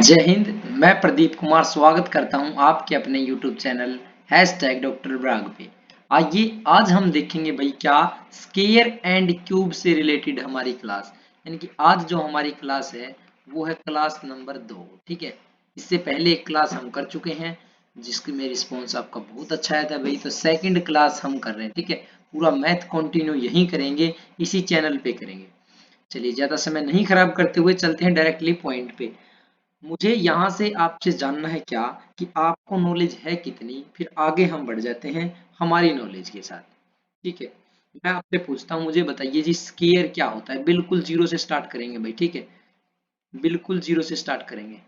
जय हिंद। मैं प्रदीप कुमार स्वागत करता हूं आपके अपने YouTube चैनल डॉक्टर ब्राग पे। आइए आज हम देखेंगे भाई क्या स्केयर एंड क्यूब से रिलेटेड हमारी क्लास, यानी कि आज जो हमारी क्लास है वो है क्लास नंबर 2। ठीक है, इससे पहले एक क्लास हम कर चुके हैं जिसकी में रिस्पॉन्स आपका बहुत अच्छा आया था भाई। तो सेकंड क्लास हम कर रहे हैं। ठीक है, पूरा मैथ कंटिन्यू यहीं करेंगे, इसी चैनल पे करेंगे। चलिए ज्यादा समय नहीं खराब करते हुए चलते हैं डायरेक्टली पॉइंट पे। मुझे यहाँ से आपसे जानना है क्या कि आपको नॉलेज है कितनी, फिर आगे हम बढ़ जाते हैं हमारी नॉलेज के साथ। ठीक है, मैं आपसे पूछता हूँ, मुझे बताइए जी स्केयर क्या होता है। बिल्कुल जीरो से स्टार्ट करेंगे भाई। ठीक है, बिल्कुल जीरो से स्टार्ट करेंगे।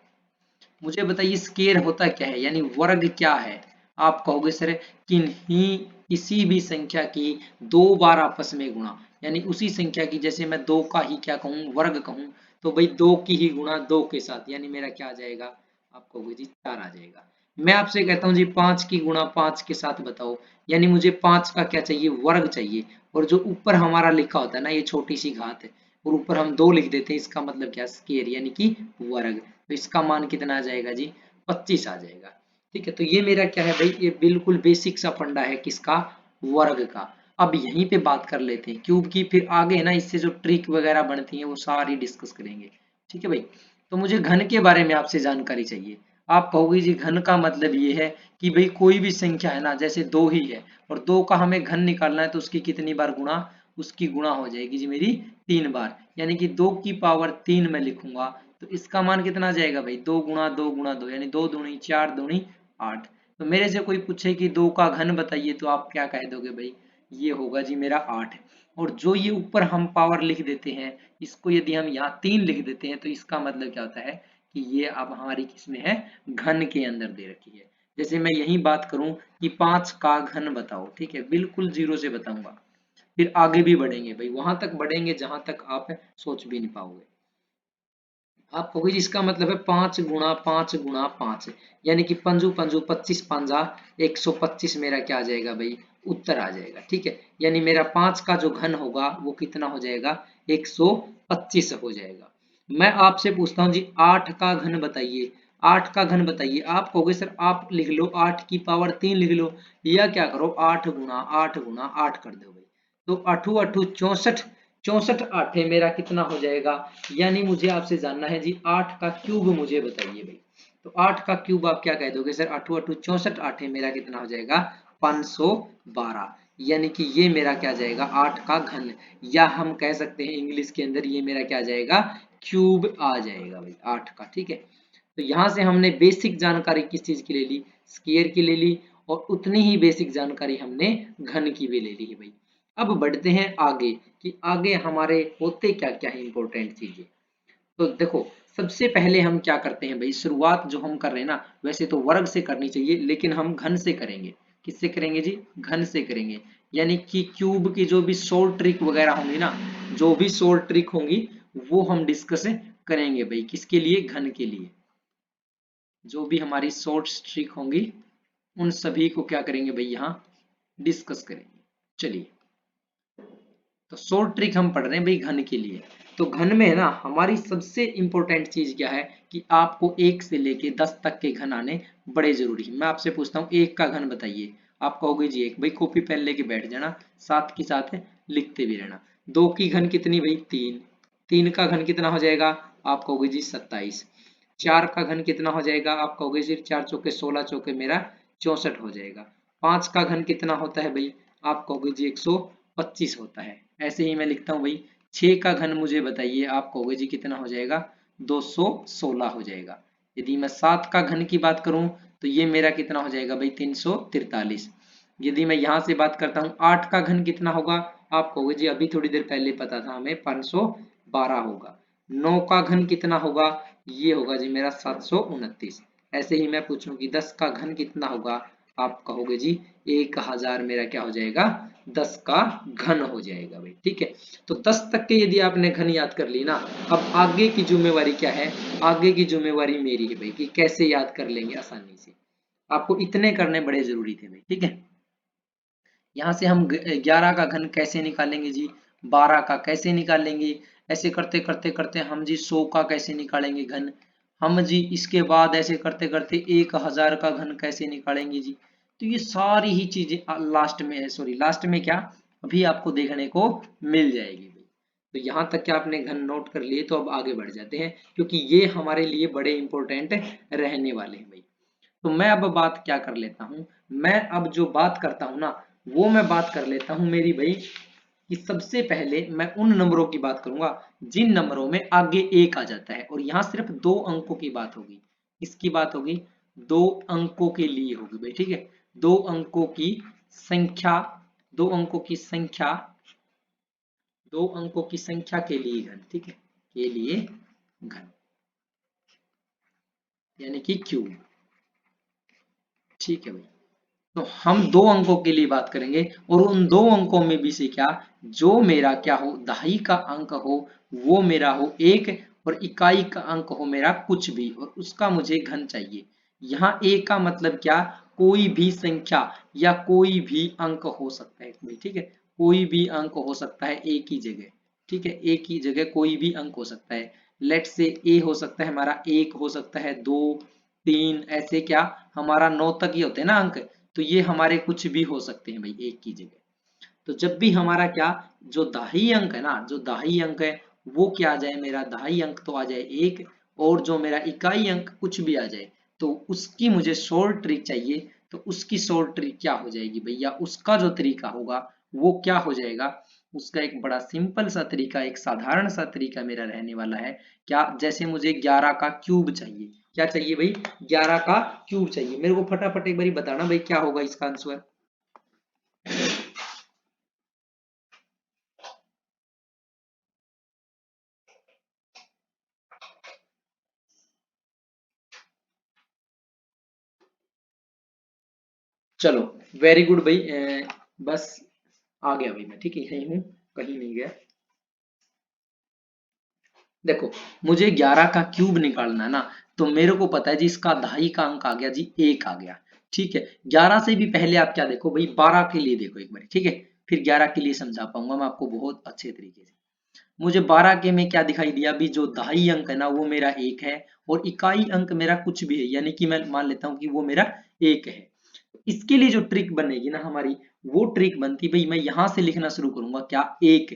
मुझे बताइए स्केयर होता क्या है, यानी वर्ग क्या है। आप कहोगे सर किन्हीं किसी भी संख्या की दो बार आपस में गुणा, यानी उसी संख्या की, जैसे मैं दो का ही क्या कहूँ वर्ग कहूँ, तो भाई दो की ही गुणा दो के साथ, यानी मेरा क्या आ जाएगा, आप कहोगे जी चार आ जाएगा। मैं आपसे कहता हूँ जी पांच की गुणा पांच के साथ बताओ, यानी मुझे पांच का क्या चाहिए, वर्ग चाहिए। और जो ऊपर हमारा लिखा होता है ना, ये छोटी सी घात है और ऊपर हम दो लिख देते हैं, इसका मतलब क्या, स्केयर यानी कि वर्ग। तो इसका मान कितना आ जाएगा जी, 25 आ जाएगा। ठीक है, तो ये मेरा क्या है भाई, ये बिल्कुल बेसिक सा फंडा है किसका, वर्ग का। अब यहीं पे बात कर लेते हैं क्यूब की, फिर आगे है ना इससे जो ट्रिक वगैरह बनती है वो सारी डिस्कस करेंगे। ठीक है भाई, तो मुझे घन के बारे में आपसे जानकारी चाहिए। आप कहोगे जी घन का मतलब ये है कि भाई कोई भी संख्या है ना, जैसे दो ही है और दो का हमें घन निकालना है, तो उसकी कितनी बार गुणा, उसकी गुणा हो जाएगी जी मेरी 3 बार, यानी कि 2 की पावर 3 मैं लिखूंगा। तो इसका मान कितना आ जाएगा भाई, दो गुणा दो, यानी दो दूनी चार, दूनी 8। तो मेरे से कोई पूछे कि दो का घन बताइए, तो आप क्या कह दोगे भाई, ये होगा जी मेरा 8। और जो ये ऊपर हम पावर लिख देते हैं, इसको यदि हम यहाँ 3 लिख देते हैं, तो इसका मतलब क्या होता है कि ये अब हमारी किसमें है, घन के अंदर दे रखी है। जैसे मैं यही बात करूं कि 5 का घन बताओ, ठीक है, बिल्कुल जीरो से बताऊंगा, फिर आगे भी बढ़ेंगे भाई, वहां तक बढ़ेंगे जहां तक आप सोच भी नहीं पाओगे। आप कहोगे जी इसका मतलब है 5 गुणा 5 गुणा 5, यानी कि पंजू पंजू 25 पांजा 125 मेरा क्या आ जाएगा भाई, उत्तर आ जाएगा। ठीक है, यानी मेरा 5 का जो घन होगा वो कितना हो जाएगा, 125 हो जाएगा। मैं आपसे पूछता हूँ जी 8 का घन बताइए, 8 का घन बताइए। आप कहोगे सर आप लिख लो 8 की पावर 3 लिख लो, या क्या करो 8 गुणा 8 कर दो भाई। तो अठू अठू 64, 64 आठे मेरा कितना हो जाएगा, यानी मुझे आपसे जानना है जी 8 का क्यूब मुझे बताइए भाई। तो 8 का क्यूब आप क्या कह दोगे सर, अठू अठू 64 आठे मेरा कितना हो जाएगा, 512, यानी कि ये मेरा क्या जाएगा 8 का घन, या हम कह सकते हैं इंग्लिश के अंदर ये मेरा क्या जाएगा, क्यूब आ जाएगा भाई 8 का। ठीक है, तो यहाँ से हमने बेसिक जानकारी किस चीज की ले ली, स्केयर की ले ली, और उतनी ही बेसिक जानकारी हमने घन की भी ले ली है भाई। अब बढ़ते हैं आगे कि आगे हमारे होते क्या क्या है इंपॉर्टेंट चीजें। तो देखो सबसे पहले हम क्या करते हैं भाई, शुरुआत जो हम कर रहे हैं ना, वैसे तो वर्ग से करनी चाहिए लेकिन हम घन से करेंगे। किससे करेंगे जी, घन से करेंगे। यानी कि क्यूब की जो भी शॉर्ट ट्रिक वगैरह होंगी ना, जो भी शॉर्ट ट्रिक होंगी वो हम डिस्कस करेंगे भाई, किसके लिए, घन के लिए। जो भी हमारी शॉर्ट ट्रिक होंगी उन सभी को क्या करेंगे भाई, यहाँ डिस्कस करेंगे। चलिए, तो शॉर्ट ट्रिक हम पढ़ रहे हैं भाई घन के लिए। तो घन में है ना हमारी सबसे इंपॉर्टेंट चीज क्या है कि आपको 1 से लेके 10 तक के घन आने बड़े जरूरी है। मैं आपसे पूछता हूँ 1 का घन बताइए, आप कहोगे जी 1, भाई कॉपी पेन लेके बैठ जाना, साथ के साथ लिखते भी रहना। 2 की घन कितनी भाई, 3, 3 का घन कितना हो जाएगा, आप कहोगे जी 27। 4 का घन कितना हो जाएगा, आप कहोगे जी 4 चौके 16 चौके मेरा 64 हो जाएगा। 5 का घन कितना होता है भाई, आप कहोगे जी 125 होता है। ऐसे ही मैं लिखता हूँ भाई 6 का घन मुझे बताइए, आप कहोगे जी कितना हो जाएगा, 216 हो जाएगा। यदि मैं 7 का घन की बात करूं तो ये मेरा कितना हो जाएगा भाई, 343। यदि मैं यहाँ से बात करता हूँ 8 का घन कितना होगा, आप कहोगे जी अभी थोड़ी देर पहले पता था हमें 512 होगा। 9 का घन कितना होगा, ये होगा जी मेरा 729। ऐसे ही मैं पूछूं कि 10 का घन कितना होगा, आप कहोगे जी 1000 मेरा क्या हो जाएगा, 10 का घन हो जाएगा भाई। ठीक है, तो 10 तक के यदि आपने घन याद कर ली ना, अब आगे की जिम्मेवारी क्या है, आगे की जिम्मेवारी मेरी है भाई कि कैसे याद कर लेंगे आसानी से। आपको इतने करने बड़े जरूरी थे भाई। ठीक है, यहाँ से हम 11 का घन कैसे निकालेंगे जी, 12 का कैसे निकालेंगे, ऐसे करते करते करते हम जी 100 का कैसे निकालेंगे घन, हम जी इसके बाद ऐसे करते करते 1000 का घन कैसे निकालेंगे जी। तो ये सारी ही चीजें लास्ट में है, सॉरी लास्ट में क्या, अभी आपको देखने को मिल जाएगी भाई। तो यहाँ तक क्या आपने घन नोट कर लिए, तो अब आगे बढ़ जाते हैं क्योंकि ये हमारे लिए बड़े इंपॉर्टेंट रहने वाले हैं भाई। तो मैं अब बात क्या कर लेता हूँ, मैं अब जो बात करता हूँ ना, वो मैं बात कर लेता हूँ मेरी भाई कि सबसे पहले मैं उन नंबरों की बात करूंगा जिन नंबरों में आगे एक आ जाता है, और यहाँ सिर्फ 2 अंकों की बात होगी। इसकी बात होगी 2 अंकों के लिए होगी भाई, ठीक है। 2 अंकों की संख्या, 2 अंकों की संख्या, 2 अंकों की संख्या के लिए घन, ठीक है, के लिए घन यानी कि क्यूब, ठीक है भाई। तो हम 2 अंकों के लिए बात करेंगे, और उन 2 अंकों में भी से क्या, जो मेरा क्या हो, दहाई का अंक हो वो मेरा हो 1, और इकाई का अंक हो मेरा कुछ भी, और उसका मुझे घन चाहिए। यहाँ एक का मतलब क्या, कोई भी संख्या या कोई भी अंक हो सकता है भाई, ठीक है। कोई भी अंक हो सकता है एक ही जगह, ठीक है, एक ही जगह कोई भी अंक हो सकता है। लेट से ए हो सकता है हमारा 1, हो सकता है 2, 3, ऐसे क्या हमारा 9 तक ही होते हैं ना अंक। तो ये हमारे कुछ भी हो सकते हैं भाई एक की जगह। तो जब भी हमारा क्या, जो दाही अंक है ना, जो दाही अंक है वो क्या आ जाए, मेरा दाही अंक तो आ जाए 1, और जो मेरा इकाई अंक कुछ भी आ जाए, तो उसकी मुझे शॉर्ट ट्रिक चाहिए। तो उसकी शॉर्ट ट्रिक क्या हो जाएगी भैया, उसका जो तरीका होगा वो क्या हो जाएगा, उसका एक बड़ा सिंपल सा तरीका, एक साधारण सा तरीका मेरा रहने वाला है। क्या, जैसे मुझे 11 का क्यूब चाहिए, क्या चाहिए भाई, 11 का क्यूब चाहिए। मेरे को फटाफट एक बारी बताना भाई क्या होगा इसका आंसर। चलो, वेरी गुड भाई। बस आ गया भाई मैं, ठीक है, यही हूँ, कहीं नहीं गया। देखो, मुझे 11 का क्यूब निकालना है ना, तो मेरे को पता है जी इसका दहाई का अंक आ गया जी, 1 आ गया, ठीक है। 11 से भी पहले आप क्या देखो भाई, 12 के लिए देखो एक बार, ठीक है। फिर 11 के लिए समझा पाऊंगा मैं आपको बहुत अच्छे तरीके से। मुझे 12 के में क्या दिखाई दिया, अभी जो दहाई अंक है ना वो मेरा 1 है, और इकाई अंक मेरा कुछ भी है, यानी कि मैं मान लेता हूँ कि वो मेरा 1 है। इसके लिए जो ट्रिक बनेगी ना हमारी, वो ट्रिक बनती भाई, मैं यहां से लिखना शुरू करूंगा क्या, 1,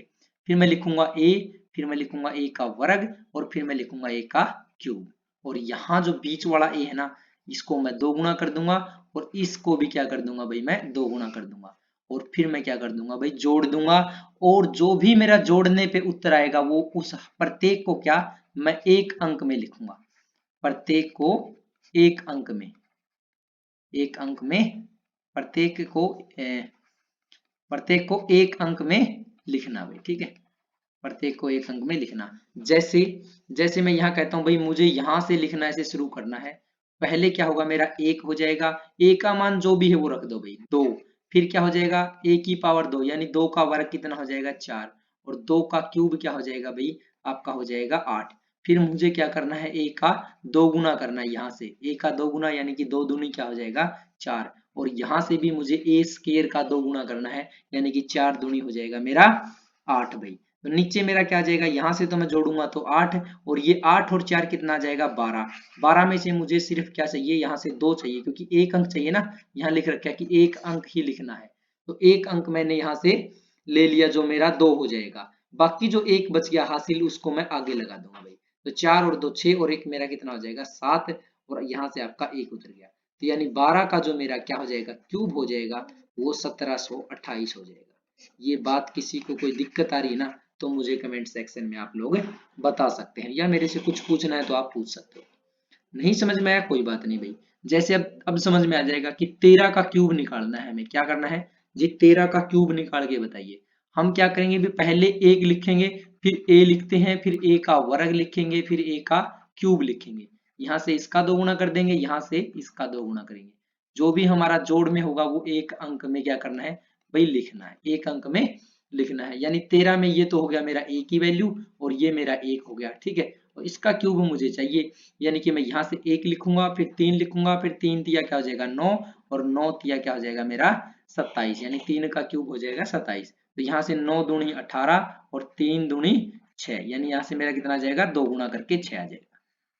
फिर मैं लिखूंगा a, फिर मैं लिखूंगा a का वर्ग, और फिर मैं लिखूंगा a का क्यूब। और यहाँ जो बीच वाला a है ना, इसको मैं 2 गुना कर दूंगा, और इसको भी क्या कर दूंगा भाई, मैं 2 गुना कर दूंगा। और फिर मैं क्या कर दूंगा भाई, जोड़ दूंगा। और जो भी मेरा जोड़ने पे उत्तर आएगा वो उस प्रत्येक को क्या, मैं एक अंक में लिखूंगा, प्रत्येक को एक अंक में, एक अंक में, प्रत्येक को प्रत्येक को एक अंक में लिखना भाई, ठीक है। प्रत्येक को एक अंक में लिखना। जैसे, जैसे मैं यहाँ कहता हूँ भाई मुझे यहाँ से लिखना, ऐसे शुरू करना है। पहले क्या होगा, मेरा 1 हो जाएगा, a का मान जो भी है वो रख दो भाई 2। फिर क्या हो जाएगा, a की पावर 2, यानी 2 का वर्ग कितना हो जाएगा 4, और 2 का क्यूब क्या हो जाएगा भाई, आपका हो जाएगा 8। फिर मुझे क्या करना है, a का 2 गुना करना है, यहाँ से a का 2 गुना, यानी कि 2 दूनी क्या हो जाएगा 4। और यहाँ से भी मुझे a स्क्वायर का 2 गुना करना है, यानी कि 4 दूनी हो जाएगा मेरा 8 भाई। तो नीचे मेरा क्या आ जाएगा, यहाँ से तो मैं जोड़ूंगा तो 8, और ये 8 और 4 कितना आ जाएगा 12। 12 में से मुझे सिर्फ क्या चाहिए, यहाँ से 2 चाहिए, क्योंकि एक अंक चाहिए ना, यहाँ लिख रखा है कि एक अंक ही लिखना है। तो एक अंक मैंने यहाँ से ले लिया, जो मेरा 2 हो जाएगा। बाकी जो एक बच गया हासिल, उसको मैं आगे लगा दूंगा भाई। तो 4 और 2 6, और एक मेरा कितना हो जाएगा 7, और यहाँ से आपका एक उतर गया। तो यानी 12 का जो मेरा क्या हो जाएगा, क्यूब हो जाएगा, वो 1728 हो जाएगा। ये बात किसी को कोई दिक्कत आ रही है ना, तो मुझे कमेंट सेक्शन में आप लोग बता सकते हैं, या मेरे से कुछ पूछना है तो आप पूछ सकते हो। नहीं समझ में आया कोई बात नहीं भाई। जैसे अब समझ में आ जाएगा कि 13 का क्यूब निकालना है हमें, क्या करना है जी, 13 का क्यूब निकाल के बताइए। हम क्या करेंगे भी, पहले एक लिखेंगे, फिर a लिखते हैं, फिर a का वर्ग लिखेंगे, फिर a का क्यूब लिखेंगे। यहाँ से इसका 2 गुना कर देंगे, यहाँ से इसका 2 गुना करेंगे। जो भी हमारा जोड़ में होगा वो एक अंक में क्या करना है भाई, लिखना है, एक अंक में लिखना है। यानी 13 में ये तो हो गया मेरा a की वैल्यू, और ये मेरा 1 हो गया, ठीक है। और इसका क्यूब मुझे चाहिए, यानी कि मैं यहाँ से 1 लिखूंगा, फिर 3 लिखूंगा, फिर 3 तिया क्या हो जाएगा 9, और 9 तिया क्या हो जाएगा मेरा 27, यानी 3 का क्यूब हो जाएगा 27। तो यहाँ से 9 दूनी 18, और 3 दूनी 6, यानी यहाँ से मेरा कितना आ जाएगा, 2 गुना करके 6 आ जाएगा।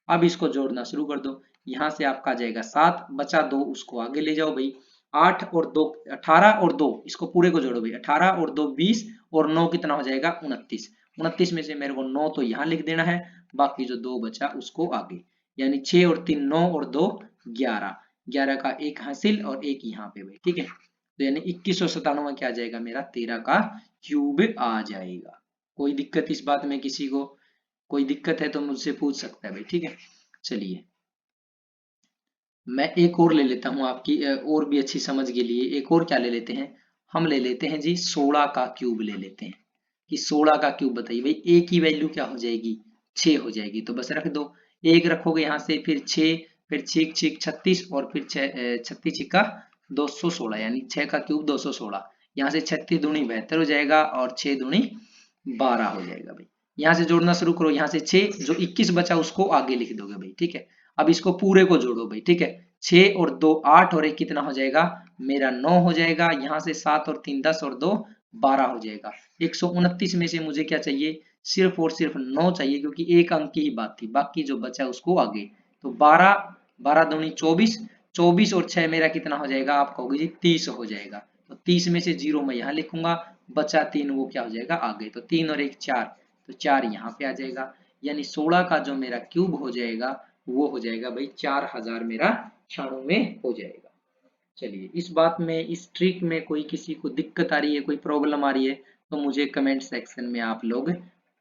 अब इसको जोड़ना शुरू कर दो। यहाँ से आपका आ जाएगा 7, बचा 2, उसको आगे ले जाओ भाई। 8 और 2 18 और 2, इसको पूरे को जोड़ो भाई। 18 और 2 20 और 9 कितना हो जाएगा 29। 29 में से मेरे को 9 तो यहाँ लिख देना है, बाकी जो 2 बचा उसको आगे, यानी 6 और 3 9 और 2 11। 11 का एक हासिल और एक यहाँ पे भाई, ठीक है। तो यानी 2197 क्या आ जाएगा मेरा 13 का क्यूब आ जाएगा। कोई दिक्कत इस बात में किसी को? कोई दिक्कत है तो मुझसे पूछ सकता है भाई, ठीक है। चलिए मैं एक और ले लेता हूँ आपकी और भी अच्छी समझ के लिए। एक और क्या ले लेते हैं, हम ले लेते हैं जी 16 का क्यूब ले लेते हैं। कि 16 का क्यूब बताइए भाई, ए की वैल्यू क्या हो जाएगी 6 हो जाएगी, तो बस रख दो। एक रखोगे यहाँ से, फिर 6, फिर 6 6 36 और फिर 36 छिक्का 216, यानी 6 का क्यूब 216। यहाँ से 36 दूनी 72 हो जाएगा और 6 दूनी 12 हो जाएगा भाई। यहाँ से जोड़ना शुरू करो, यहाँ से 6, जो 21 बचा उसको आगे लिख दोगे भाई, ठीक है। अब इसको पूरे को जोड़ो भाई, ठीक है। 6 और 2 8 और 1 कितना हो जाएगा मेरा 9 हो जाएगा। यहाँ से 7 और 3 10 और 2 12 हो जाएगा। 129 में से मुझे क्या चाहिए, सिर्फ और सिर्फ 9 चाहिए, क्योंकि एक अंक की ही बात थी, बाकी जो बचा उसको आगे। तो 12, 12 दूनी 24, 24 और 6 मेरा कितना हो जाएगा, आप कहोगे जी 30 हो जाएगा। तो 30 में से 0 मैं यहाँ लिखूंगा, बचा 3 वो क्या हो जाएगा आगे। तो 3 और 1 4, तो 4 यहाँ पे आ जाएगा। यानी 16 का जो मेरा क्यूब हो जाएगा वो हो जाएगा भाई 4000 मेरा 96 हो जाएगा। चलिए इस बात में, इस ट्रिक में कोई किसी को दिक्कत आ रही है, कोई प्रॉब्लम आ रही है, तो मुझे कमेंट सेक्शन में आप लोग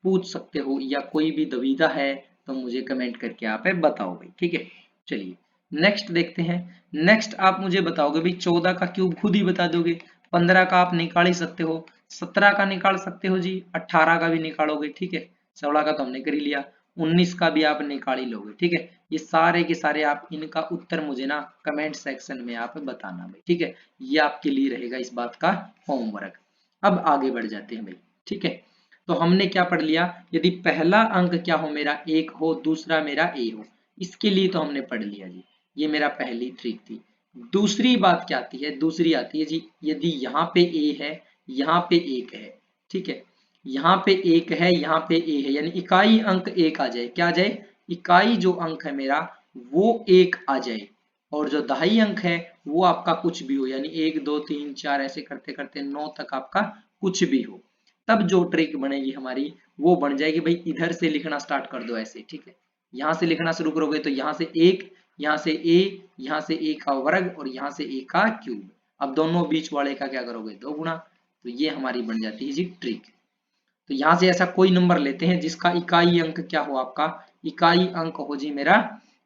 पूछ सकते हो, या कोई भी दुविधा है तो मुझे कमेंट करके आप बताओ भाई, ठीक है। चलिए नेक्स्ट देखते हैं। नेक्स्ट आप मुझे बताओगे भाई 14 का क्यूब खुद ही बता दोगे। 15 का आप निकाल ही सकते हो, 17 का निकाल सकते हो जी, 18 का भी निकालोगे, ठीक है। 16 का तो हमने कर ही लिया, 19 का भी आप निकाल ही लोगे, ठीक है। ये सारे के सारे आप इनका उत्तर मुझे ना कमेंट सेक्शन में आप बताना भाई, ठीक है। ये आपके लिए रहेगा इस बात का होमवर्क। अब आगे बढ़ जाते हैं भाई, ठीक है। तो हमने क्या पढ़ लिया, यदि पहला अंक क्या हो मेरा 1 हो, दूसरा मेरा ए हो, इसके लिए तो हमने पढ़ लिया जी। ये मेरा पहली ट्रिक थी। दूसरी बात क्या आती है, दूसरी आती है जी, यदि यहाँ पे ए है, यहाँ पे 1 है, ठीक है। यहाँ पे 1 है, यहाँ पे ए है, यानी इकाई अंक 1 आ जाए, क्या आ जाए, इकाई जो अंक है मेरा वो 1 आ जाए। और जो दहाई अंक है वो आपका कुछ भी हो, यानी 1 2 3 4 ऐसे करते करते 9 तक आपका कुछ भी हो। तब जो ट्रिक बनेगी हमारी वो बन जाएगी भाई, इधर से लिखना स्टार्ट कर दो ऐसे, ठीक है। यहाँ से लिखना शुरू करोगे तो यहाँ से 1, यहाँ से ए, यहाँ से ए का वर्ग और यहाँ से ए का क्यूब। अब दोनों बीच वाले का क्या करोगे 2 गुना। तो ये हमारी बन जाती है जी ट्रिक। तो यहाँ से ऐसा कोई नंबर लेते हैं जिसका इकाई अंक क्या हो, आपका इकाई अंक हो जी मेरा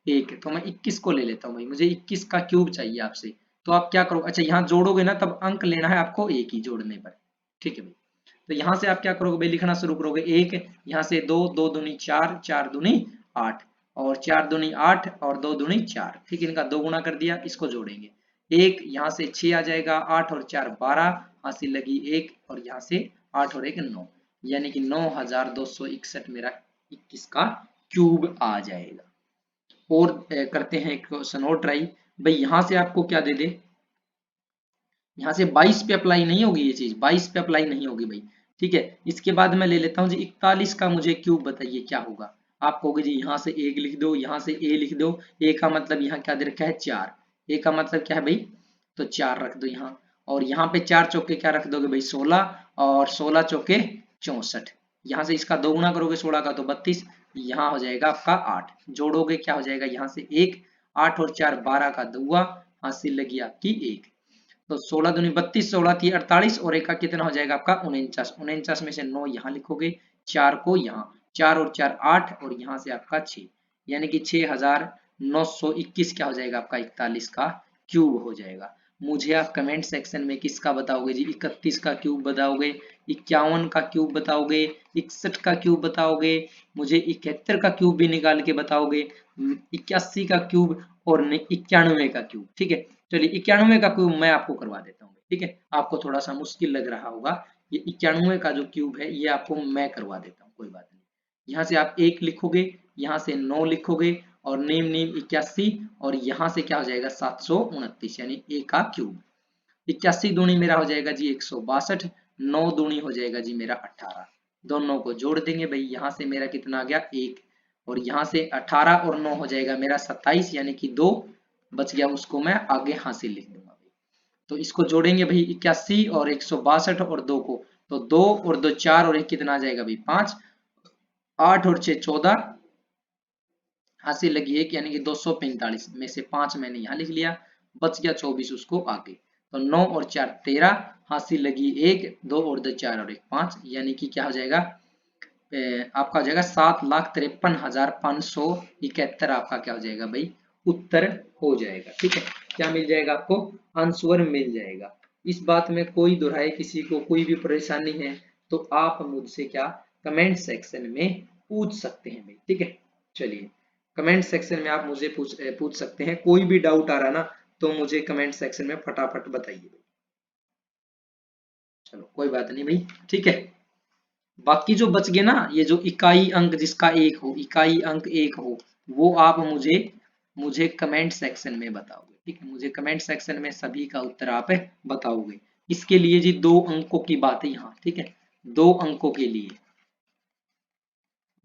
1। तो मैं 21 को ले लेता हूँ भाई, मुझे 21 का क्यूब चाहिए आपसे। तो आप क्या करोगे, अच्छा यहाँ जोड़ोगे ना तब अंक लेना है आपको एक ही जोड़ने पर, ठीक है भाई। तो यहाँ से आप क्या करोगे भाई, लिखना शुरू करोगे 1, यहाँ से 2, 2 दूनी 4, 4 दूनी 8 और 4 दूनी 8 और 2 दूनी 4, ठीक है। इनका 2 गुना कर दिया, इसको जोड़ेंगे। 1 यहाँ से 6 आ जाएगा, 8 और 4 12, हासिल लगी 1 और यहाँ से 8 और 1 9, यानी कि 9261 मेरा 21 का क्यूब आ जाएगा। और करते हैं एक क्वेश्चन और ट्राई भाई। यहाँ से आपको क्या दे दे, यहाँ से 22 पे अप्लाई नहीं होगी ये चीज, 22 पे अप्लाई नहीं होगी भाई, ठीक है। इसके बाद मैं ले लेता हूँ जी 41 का मुझे क्यूब बताइए क्या होगा। आप कहोगे जी यहाँ से 1 लिख दो, यहाँ से ए लिख दो। ए का मतलब यहाँ क्या दे रखा है 4, ए का मतलब क्या है भाई, तो 4 रख दो यहाँ। और यहाँ पे 4 चौके क्या रख दोगे भाई 16, और 16 चौके 64। यहाँ से इसका 2 गुना करोगे 16 का तो 32, यहाँ हो जाएगा आपका 8। जोड़ोगे क्या हो जाएगा यहाँ से 1, 8 और 4 12 का दुआ, हासिल लगी आपकी 1। तो 16 दूनी 32, 16 थी 48 और एक का कितना हो जाएगा आपका 49। 49 में से 9 यहाँ लिखोगे, 4 को यहाँ, 4 और 4 8 और यहाँ से आपका 6, यानी कि 6921 क्या हो जाएगा आपका 41 का क्यूब हो जाएगा। मुझे आप कमेंट सेक्शन में किसका बताओगे जी, 31 का क्यूब बताओगे, 51 का क्यूब बताओगे, 61 का क्यूब बताओगे, मुझे 71 का क्यूब भी निकाल के बताओगे, 81 का क्यूब और 91 का क्यूब, ठीक है। चलिए 91 का क्यूब मैं आपको करवा देता हूँ, ठीक है। आपको थोड़ा सा मुश्किल लग रहा होगा, ये 91 का जो क्यूब है ये आपको मैं करवा देता हूँ, कोई बात नहीं। यहाँ से आप 1 लिखोगे, यहाँ से 9 लिखोगे और नीम नीम 81 और यहाँ से क्या हो जाएगा 729, यानी ए का क्यूब। 81 दूनी मेरा हो जाएगा जी 162, 9 दूनी हो जाएगा जी मेरा 18। दोनों को जोड़ देंगे भाई, यहाँ से मेरा कितना आ गया 1, और यहाँ से 18 और 9 हो जाएगा मेरा 27, यानी कि 2 बच गया, उसको मैं आगे हासिल लिख दूंगा भाई। तो इसको जोड़ेंगे भाई 81 और 162 और 2 को, तो 2 और 2 4 और 1 कितना आ जाएगा भाई 5, 8 और 6 14, हासिल लगी 1 यानी कि 245 में से 5 मैंने यहाँ लिख लिया, बच गया 24 उसको आगे। तो 9 और 4 13, हासिल लगी 1, 2 और 2 4 और 1 5, यानी कि क्या हो जाएगा आपका हो जाएगा 7,53,571 आपका क्या हो जाएगा भाई उत्तर हो जाएगा। ठीक है, क्या मिल जाएगा आपको, आंसर मिल जाएगा। इस बात में कोई दुराए, किसी को कोई भी परेशानी है तो आप मुझसे क्या कमेंट सेक्शन में पूछ सकते हैं भाई। ठीक है, चलिए कमेंट सेक्शन में आप मुझे पूछ सकते हैं, कोई भी डाउट आ रहा ना तो मुझे कमेंट सेक्शन में फटाफट बताइए। चलो कोई बात नहीं भाई, ठीक है। बाकी जो बच गए ना, ये जो इकाई अंक जिसका एक हो, इकाई अंक एक हो, वो आप मुझे मुझे कमेंट सेक्शन में बताओगे। ठीक है, मुझे कमेंट सेक्शन में सभी का उत्तर आप बताओगे। इसके लिए जी 2 अंकों की बात है यहाँ। ठीक है, 2 अंकों के लिए,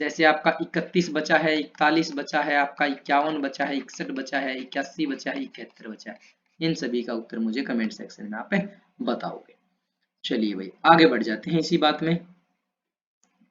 जैसे आपका 31 बचा है, 41 बचा है, आपका 51 बचा है, 61 बचा है, 81 बचा है, 71 बचा है, इन सभी का उत्तर मुझे कमेंट सेक्शन में आप बताओगे। चलिए भाई आगे बढ़ जाते हैं इसी बात में।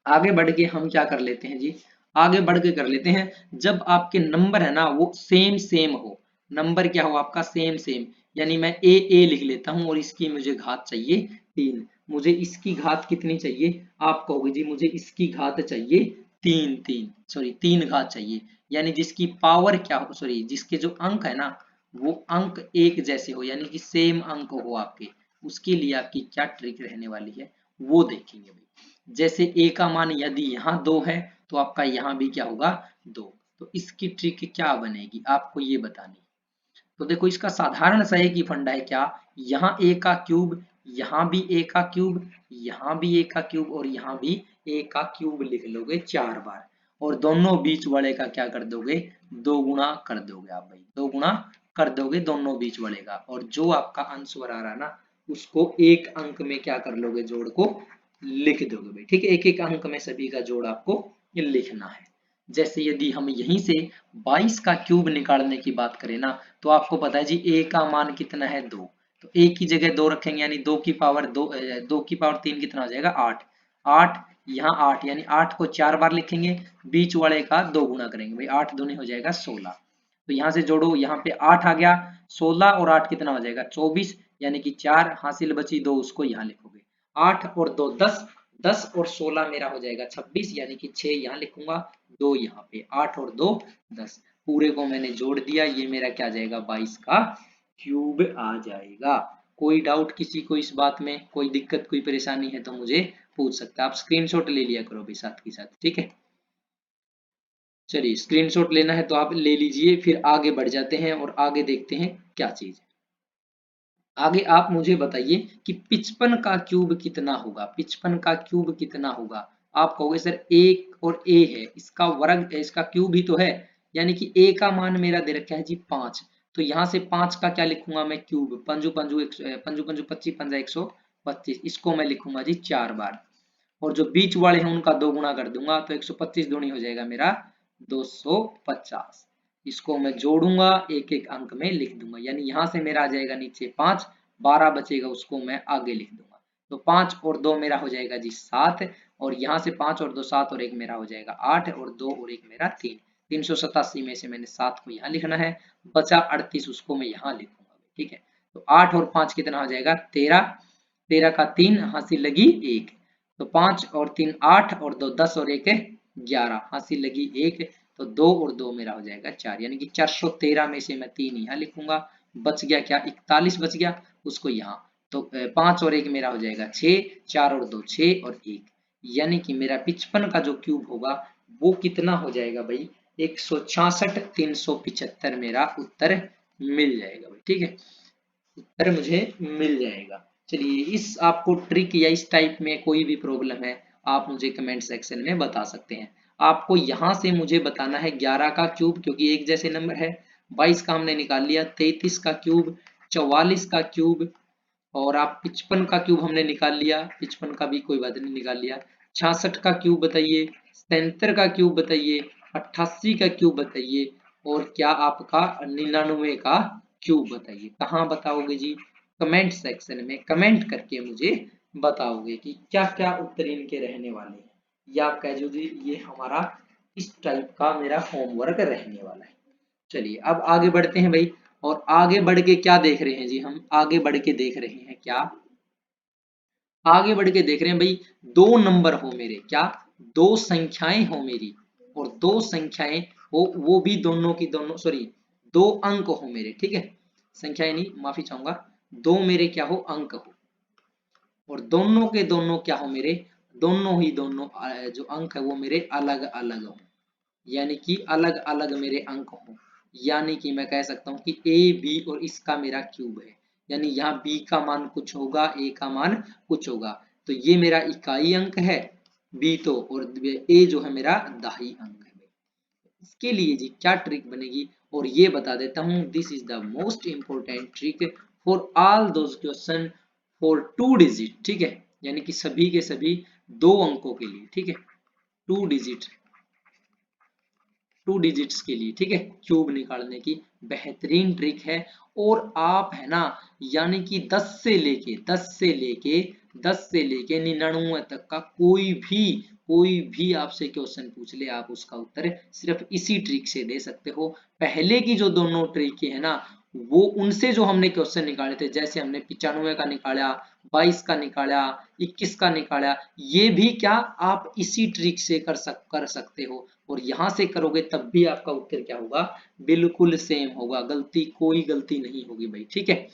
आगे बढ़ के हम क्या कर लेते हैं जी, आगे बढ़ के कर लेते हैं, जब आपके नंबर है ना वो सेम सेम हो, नंबर क्या हो आपका सेम सेम, यानी मैं ए लिख लेता हूं और इसकी मुझे घात चाहिए 3, मुझे इसकी घात कितनी चाहिए, आप कहोगे जी मुझे इसकी घात चाहिए 3 घात चाहिए, यानी जिसकी पावर क्या हो, सॉरी जिसके जो अंक है ना वो अंक एक जैसे हो, यानी कि सेम अंक हो आपके, उसके लिए आपकी क्या ट्रिक रहने वाली है वो देखेंगे भाई। जैसे a का मान यदि यहाँ 2 है तो आपका यहाँ भी क्या होगा 2, तो इसकी ट्रिक क्या बनेगी आपको ये बतानी। तो देखो इसका साधारण सा एक ही फंडा है, क्या, यहाँ a का क्यूब, यहाँ भी a का क्यूब, यहाँ भी a का क्यूब और यहाँ भी a का क्यूब लिख लोगे 4 बार, और दोनों बीच वाले का क्या कर दोगे, 2 गुणा कर दोगे आप भाई, 2 गुणा कर दोगे दोनों बीच वाले का, और जो आपका आंसर आ रहा है ना उसको एक अंक में क्या कर लोगे, जोड़ को लिख दोगे भाई। ठीक है, एक एक अंक में सभी का जोड़ आपको ये लिखना है। जैसे यदि हम यहीं से 22 का क्यूब निकालने की बात करें ना तो आपको पता है जी a का मान कितना है 2, तो a की जगह 2 रखेंगे, यानी 2 की पावर 2 की पावर 3 कितना हो जाएगा 8, 8 यहाँ 8, यानी 8 को 4 बार लिखेंगे, बीच वाले का 2 गुना करेंगे भाई, 8 दूनी हो जाएगा 16, तो यहाँ से जोड़ो, यहाँ पे 8 आ गया, 16 और 8 कितना हो जाएगा 24, यानी कि 4 हासिल बची 2, उसको यहाँ लिखोगे, 8 और 2 10, 10 और 16 मेरा हो जाएगा 26, यानी कि 6 यहाँ लिखूंगा, 2 यहाँ पे, 8 और 2 10, पूरे को मैंने जोड़ दिया, ये मेरा क्या जाएगा 22 का क्यूब आ जाएगा। कोई डाउट किसी को इस बात में, कोई दिक्कत कोई परेशानी है तो मुझे पूछ सकता है, आप स्क्रीनशॉट ले लिया करो भी साथ के साथ। ठीक है, चलिए स्क्रीनशॉट लेना है तो आप ले लीजिए, फिर आगे बढ़ जाते हैं और आगे देखते हैं क्या चीज है। आगे आप मुझे बताइए कि 55 का क्यूब कितना होगा, 55 का क्यूब कितना होगा, आप कहोगे सर एक और ए है, इसका वर्ग है, इसका क्यूब ही तो है, यानी कि ए का मान मेरा दे रखा है जी 5, तो यहाँ से 5 का क्या लिखूंगा मैं क्यूब, पंजू पंजू पंजू पंजू 25 पंजा 125, इसको मैं लिखूंगा जी 4 बार, और जो बीच वाले हैं उनका 2 गुना कर दूंगा, तो 125 दूनी हो जाएगा मेरा 250, इसको मैं जोड़ूंगा एक एक अंक में लिख दूंगा, यानी यहाँ से मेरा आ जाएगा नीचे 5, 12 बचेगा उसको मैं आगे लिख दूंगा, तो 5 और 2 मेरा हो जाएगा जी 7, और यहाँ से 5 और 2 7 और 1 मेरा हो जाएगा 8, और 2 और 1 मेरा 3, 387 में से मैंने 7 को यहाँ लिखना है, बचा 38 उसको मैं यहाँ लिखूंगा। ठीक है, तो 8 और 5 कितना हो जाएगा 13, 13 का 3 हासिल लगी 1, तो 5 और 3 8 और 2 10 और 1 11, हासिल लगी 1, तो 2 और 2 मेरा हो जाएगा 4, यानी कि 413 में से मैं 3 यहाँ लिखूंगा, बच गया क्या 41 बच गया, उसको यहाँ, तो 5 और 1 मेरा हो जाएगा 6, 4 और 2 6 और 1, यानी कि मेरा 55 का जो क्यूब होगा वो कितना हो जाएगा भाई 166 375 मेरा उत्तर मिल जाएगा भाई। ठीक है, उत्तर मुझे मिल जाएगा। चलिए इस आपको ट्रिक या इस टाइप में कोई भी प्रॉब्लम है आप मुझे कमेंट सेक्शन में बता सकते हैं। आपको यहाँ से मुझे बताना है 11 का क्यूब, क्योंकि एक जैसे नंबर है, 22 का हमने निकाल लिया, 33 का क्यूब, 44 का क्यूब, और आप 55 का क्यूब हमने निकाल लिया, 55 का भी कोई बात नहीं निकाल लिया, 66 का क्यूब बताइए, 77 का क्यूब बताइए, 88 का क्यूब बताइए, और क्या आपका 99 का क्यूब बताइए। कहाँ बताओगे जी? कमेंट सेक्शन में कमेंट करके मुझे बताओगे कि क्या क्या उत्तर इनके रहने वाले हैं, या आप कह दो जी ये हमारा इस टाइप का मेरा होमवर्क रहने वाला है। चलिए अब आगे बढ़ते हैं भाई, और आगे बढ़ के क्या देख रहे हैं जी? हम आगे बढ़ के देख रहे हैं क्या? आगे बढ़ के देख रहे हैं भाई, दो नंबर हो मेरे, क्या दो संख्याएं हो मेरी, और दो संख्याएं हो वो भी दोनों की दोनों, सॉरी दो अंक हो मेरे, ठीक है, संख्याएं नहीं, माफी चाहूंगा, दो मेरे क्या हो, अंक हो, और दोनों के दोनों क्या हो मेरे, दोनों ही दोनों जो अंक है वो मेरे अलग अलग हो, यानी कि अलग अलग मेरे अंक हो। यानी कि मैं कह सकता हूं कि ए बी और इसका मेरा क्यूब है, यानी यहाँ बी का मान कुछ होगा, ए का मान कुछ होगा, तो ये मेरा इकाई अंक है बी तो, और ए जो है मेरा दहाई अंक है। इसके लिए जी क्या ट्रिक बनेगी, और ये बता देता हूं, this is the most important trick for all those question for 2 digit, ठीक है, यानी कि सभी के सभी दो अंकों के लिए, ठीक है, 2 डिजिट, 2 डिजिट्स के लिए, ठीक है, क्यूब निकालने की बेहतरीन ट्रिक है। और आप है ना, यानी कि 10 से लेके 99 तक का कोई भी आपसे क्वेश्चन पूछ ले, आप उसका उत्तर सिर्फ इसी ट्रिक से दे सकते हो। पहले की जो दोनों ट्रिक है ना, वो उनसे जो हमने क्वेश्चन निकाले थे, जैसे हमने 95 का निकाला, 22 का निकाला, 21 का निकाला, ये भी क्या आप इसी ट्रिक से कर सकते हो, और यहां से करोगे तब भी आपका उत्तर क्या होगा, बिल्कुल सेम होगा, कोई गलती नहीं होगी भाई, ठीक है।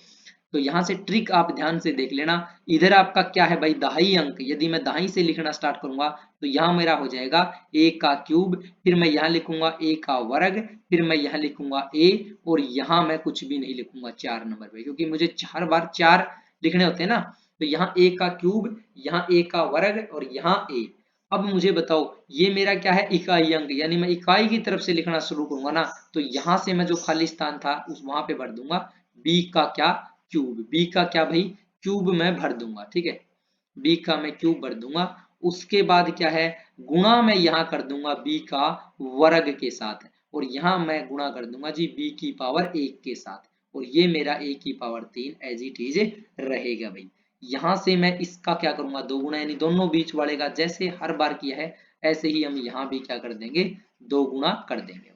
तो यहाँ से ट्रिक आप ध्यान से देख लेना। इधर आपका क्या है भाई, दहाई अंक, यदि मैं दहाई से लिखना स्टार्ट करूंगा तो यहाँ मेरा हो जाएगा ए का क्यूब, फिर मैं यहाँ लिखूंगा ए का वर्ग, फिर मैं यहाँ लिखूंगा ए, और यहाँ मैं कुछ भी नहीं लिखूंगा 4 नंबर पे, क्योंकि मुझे 4 बार 4 लिखने होते हैं ना, तो यहाँ ए का क्यूब, यहाँ ए का वर्ग, और यहाँ ए। अब मुझे बताओ ये मेरा क्या है, इकाई अंक, यानी मैं इकाई की तरफ से लिखना शुरू करूंगा ना, तो यहाँ से मैं जो खाली स्थान था उस वहां पे भर दूंगा बी का क्या, क्यूब, बी का क्या भाई, क्यूब मैं भर दूंगा, ठीक है, बी का मैं क्यूब भर दूंगा। उसके बाद क्या है, गुणा मैं यहाँ कर दूंगा बी का वर्ग के साथ, और यहाँ मैं गुणा कर दूंगा जी बी की पावर 1 के साथ, और ये मेरा ए की पावर 3 एज इट इज रहेगा भाई। यहाँ से मैं इसका क्या करूंगा, दो गुणा, यानी दोनों बीच वाले का, जैसे हर बार किया है ऐसे ही हम यहाँ भी क्या कर देंगे, दो गुणा कर देंगे।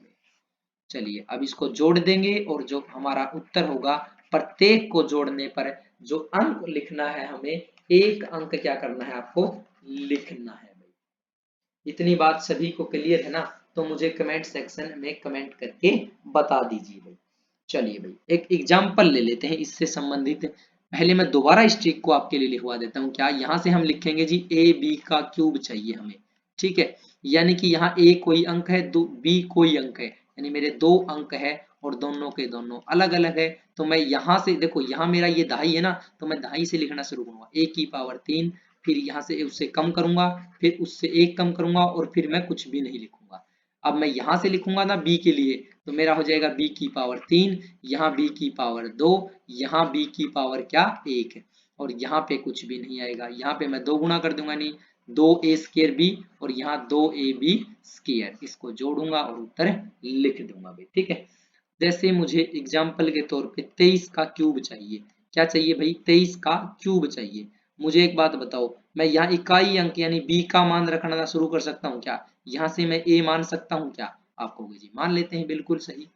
चलिए अब इसको जोड़ देंगे, और जो हमारा उत्तर होगा, प्रत्येक को जोड़ने पर जो अंक लिखना है हमें, एक अंक क्या करना है आपको, लिखना है भाई। इतनी बात सभी को क्लियर है ना? तो मुझे कमेंट सेक्शन में कमेंट करके बता दीजिए भाई। चलिए भाई एक एग्जाम्पल ले लेते हैं इससे संबंधित। पहले मैं दोबारा इस ट्रिक को आपके लिए लिखवा देता हूँ। क्या यहाँ से हम लिखेंगे जी ए बी का क्यूब चाहिए हमें, ठीक है, यानी कि यहाँ ए कोई अंक है, दो बी कोई अंक है, यानी मेरे दो अंक है, और दोनों के दोनों अलग अलग है। तो मैं यहाँ से देखो, यहाँ मेरा ये दहाई है ना, तो मैं दहाई से लिखना शुरू करूंगा, ए की पावर 3, फिर यहाँ से उससे कम करूंगा, फिर उससे एक कम करूंगा, और फिर मैं कुछ भी नहीं लिखूंगा। अब मैं यहाँ से लिखूंगा ना बी के लिए, तो मेरा हो जाएगा बी की पावर 3, यहाँ बी की पावर 2, यहाँ बी की पावर क्या 1 है, और यहाँ पे कुछ भी नहीं आएगा। यहाँ पे मैं दो गुणा कर दूंगा, नहीं 2a² बी, और यहाँ 2ab², इसको जोड़ूंगा और उत्तर लिख दूंगा भाई, ठीक है। जैसे मुझे एग्जाम्पल के तौर पे 23 का क्यूब चाहिए। क्या चाहिए भाई, 23 का क्यूब चाहिए। मुझे एक बात बताओ, मैं यहाँ इकाई अंक यानी b का मान रखना शुरू कर सकता हूँ क्या? यहाँ से मैं a मान सकता हूँ क्या? आप कहोगे जी मान लेते हैं, बिल्कुल सही।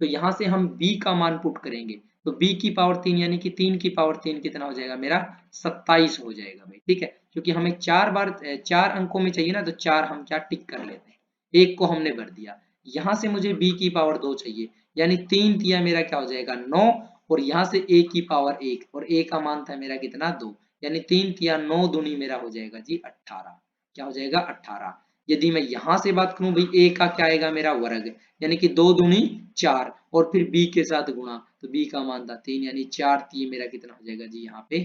तो यहाँ से हम b का मान पुट करेंगे, तो b की पावर 3 यानी कि 3 की पावर 3 कितना हो जाएगा मेरा, 27 हो जाएगा भाई, ठीक है। क्योंकि हमें 4 अंकों में चाहिए ना, तो 4 हम क्या टिक कर लेते हैं, एक को हमने भर दिया। यहाँ से मुझे b की पावर 2 चाहिए, यानी 3 दिया मेरा क्या हो जाएगा 9, और यहाँ से a की पावर 1, और a का मान था मेरा कितना 2, यानी 3 तिया 9 दूनी मेरा हो जाएगा जी 18। क्या हो जाएगा 18। यदि मैं यहाँ से बात करूं भाई, a का क्या आएगा मेरा वर्ग, यानी कि 2 दूनी 4, और फिर b के साथ गुणा, तो b का मान था 3, यानी 4 3 मेरा कितना हो जाएगा जी यहाँ पे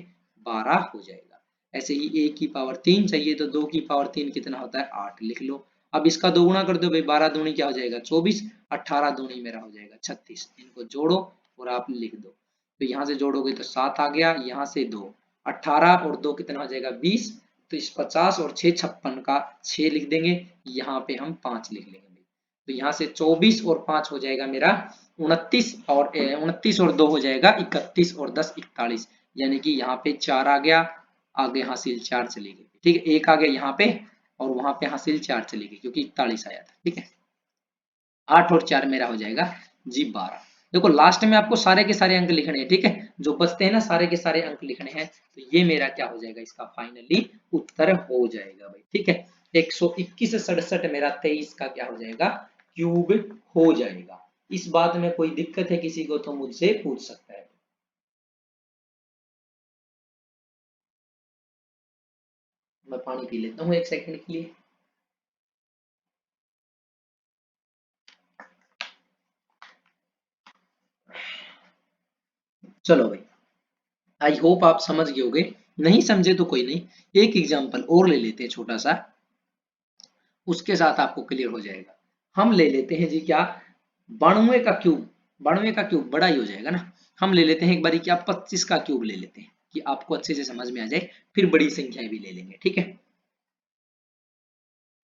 12 हो जाएगा। ऐसे ही a की पावर 3 चाहिए, तो 2 की पावर 3 कितना होता है 8, लिख लो। अब इसका दो गुणा कर दो भाई, 12 दूनी क्या हो जाएगा 24, 18 दूनी मेरा हो जाएगा 36। इनको जोड़ो और आप लिख दो, तो यहाँ से जोड़ोगे तो 7 आ गया, यहाँ से 2, 18 और 2 कितना हो जाएगा 20, तो इस 50 और 6 56 का 6 लिख देंगे, यहाँ पे हम 5 लिख लेंगे। तो यहाँ से 24 और 5 हो जाएगा मेरा 29 और 29 और 2 हो जाएगा 31 और 10 41, यानी कि यहाँ पे 4 आ गया, आगे हासिल 4 चली गई, ठीक है, एक आ गया यहाँ पे और वहां पे हासिल 4 चली गई क्योंकि 41 आया था, ठीक है। 8 और 4 मेरा हो जाएगा जी 12। देखो लास्ट में आपको सारे के सारे अंक लिखने हैं, ठीक है, जो बचते हैं ना सारे के सारे अंक लिखने हैं, तो ये मेरा क्या हो जाएगा, इसका फाइनली उत्तर हो जाएगा भाई, ठीक है। 121 67 मेरा 23 का क्या हो जाएगा, क्यूब हो जाएगा। इस बात में कोई दिक्कत है किसी को तो मुझसे पूछ सकता है। मैं पानी पी लेता हूँ एक सेकंड के लिए। चलो भाई, आई होप आप समझ गए होगे, नहीं समझे तो कोई नहीं, एक एग्जांपल और ले लेते हैं छोटा सा, उसके साथ आपको क्लियर हो जाएगा। हम ले लेते हैं जी क्या, 92 का क्यूब, 92 का क्यूब बड़ा ही हो जाएगा ना, हम ले लेते हैं एक बारी क्या 25 का क्यूब ले लेते हैं कि आपको अच्छे से समझ में आ जाए, फिर बड़ी संख्याएं भी ले लेंगे, ठीक है।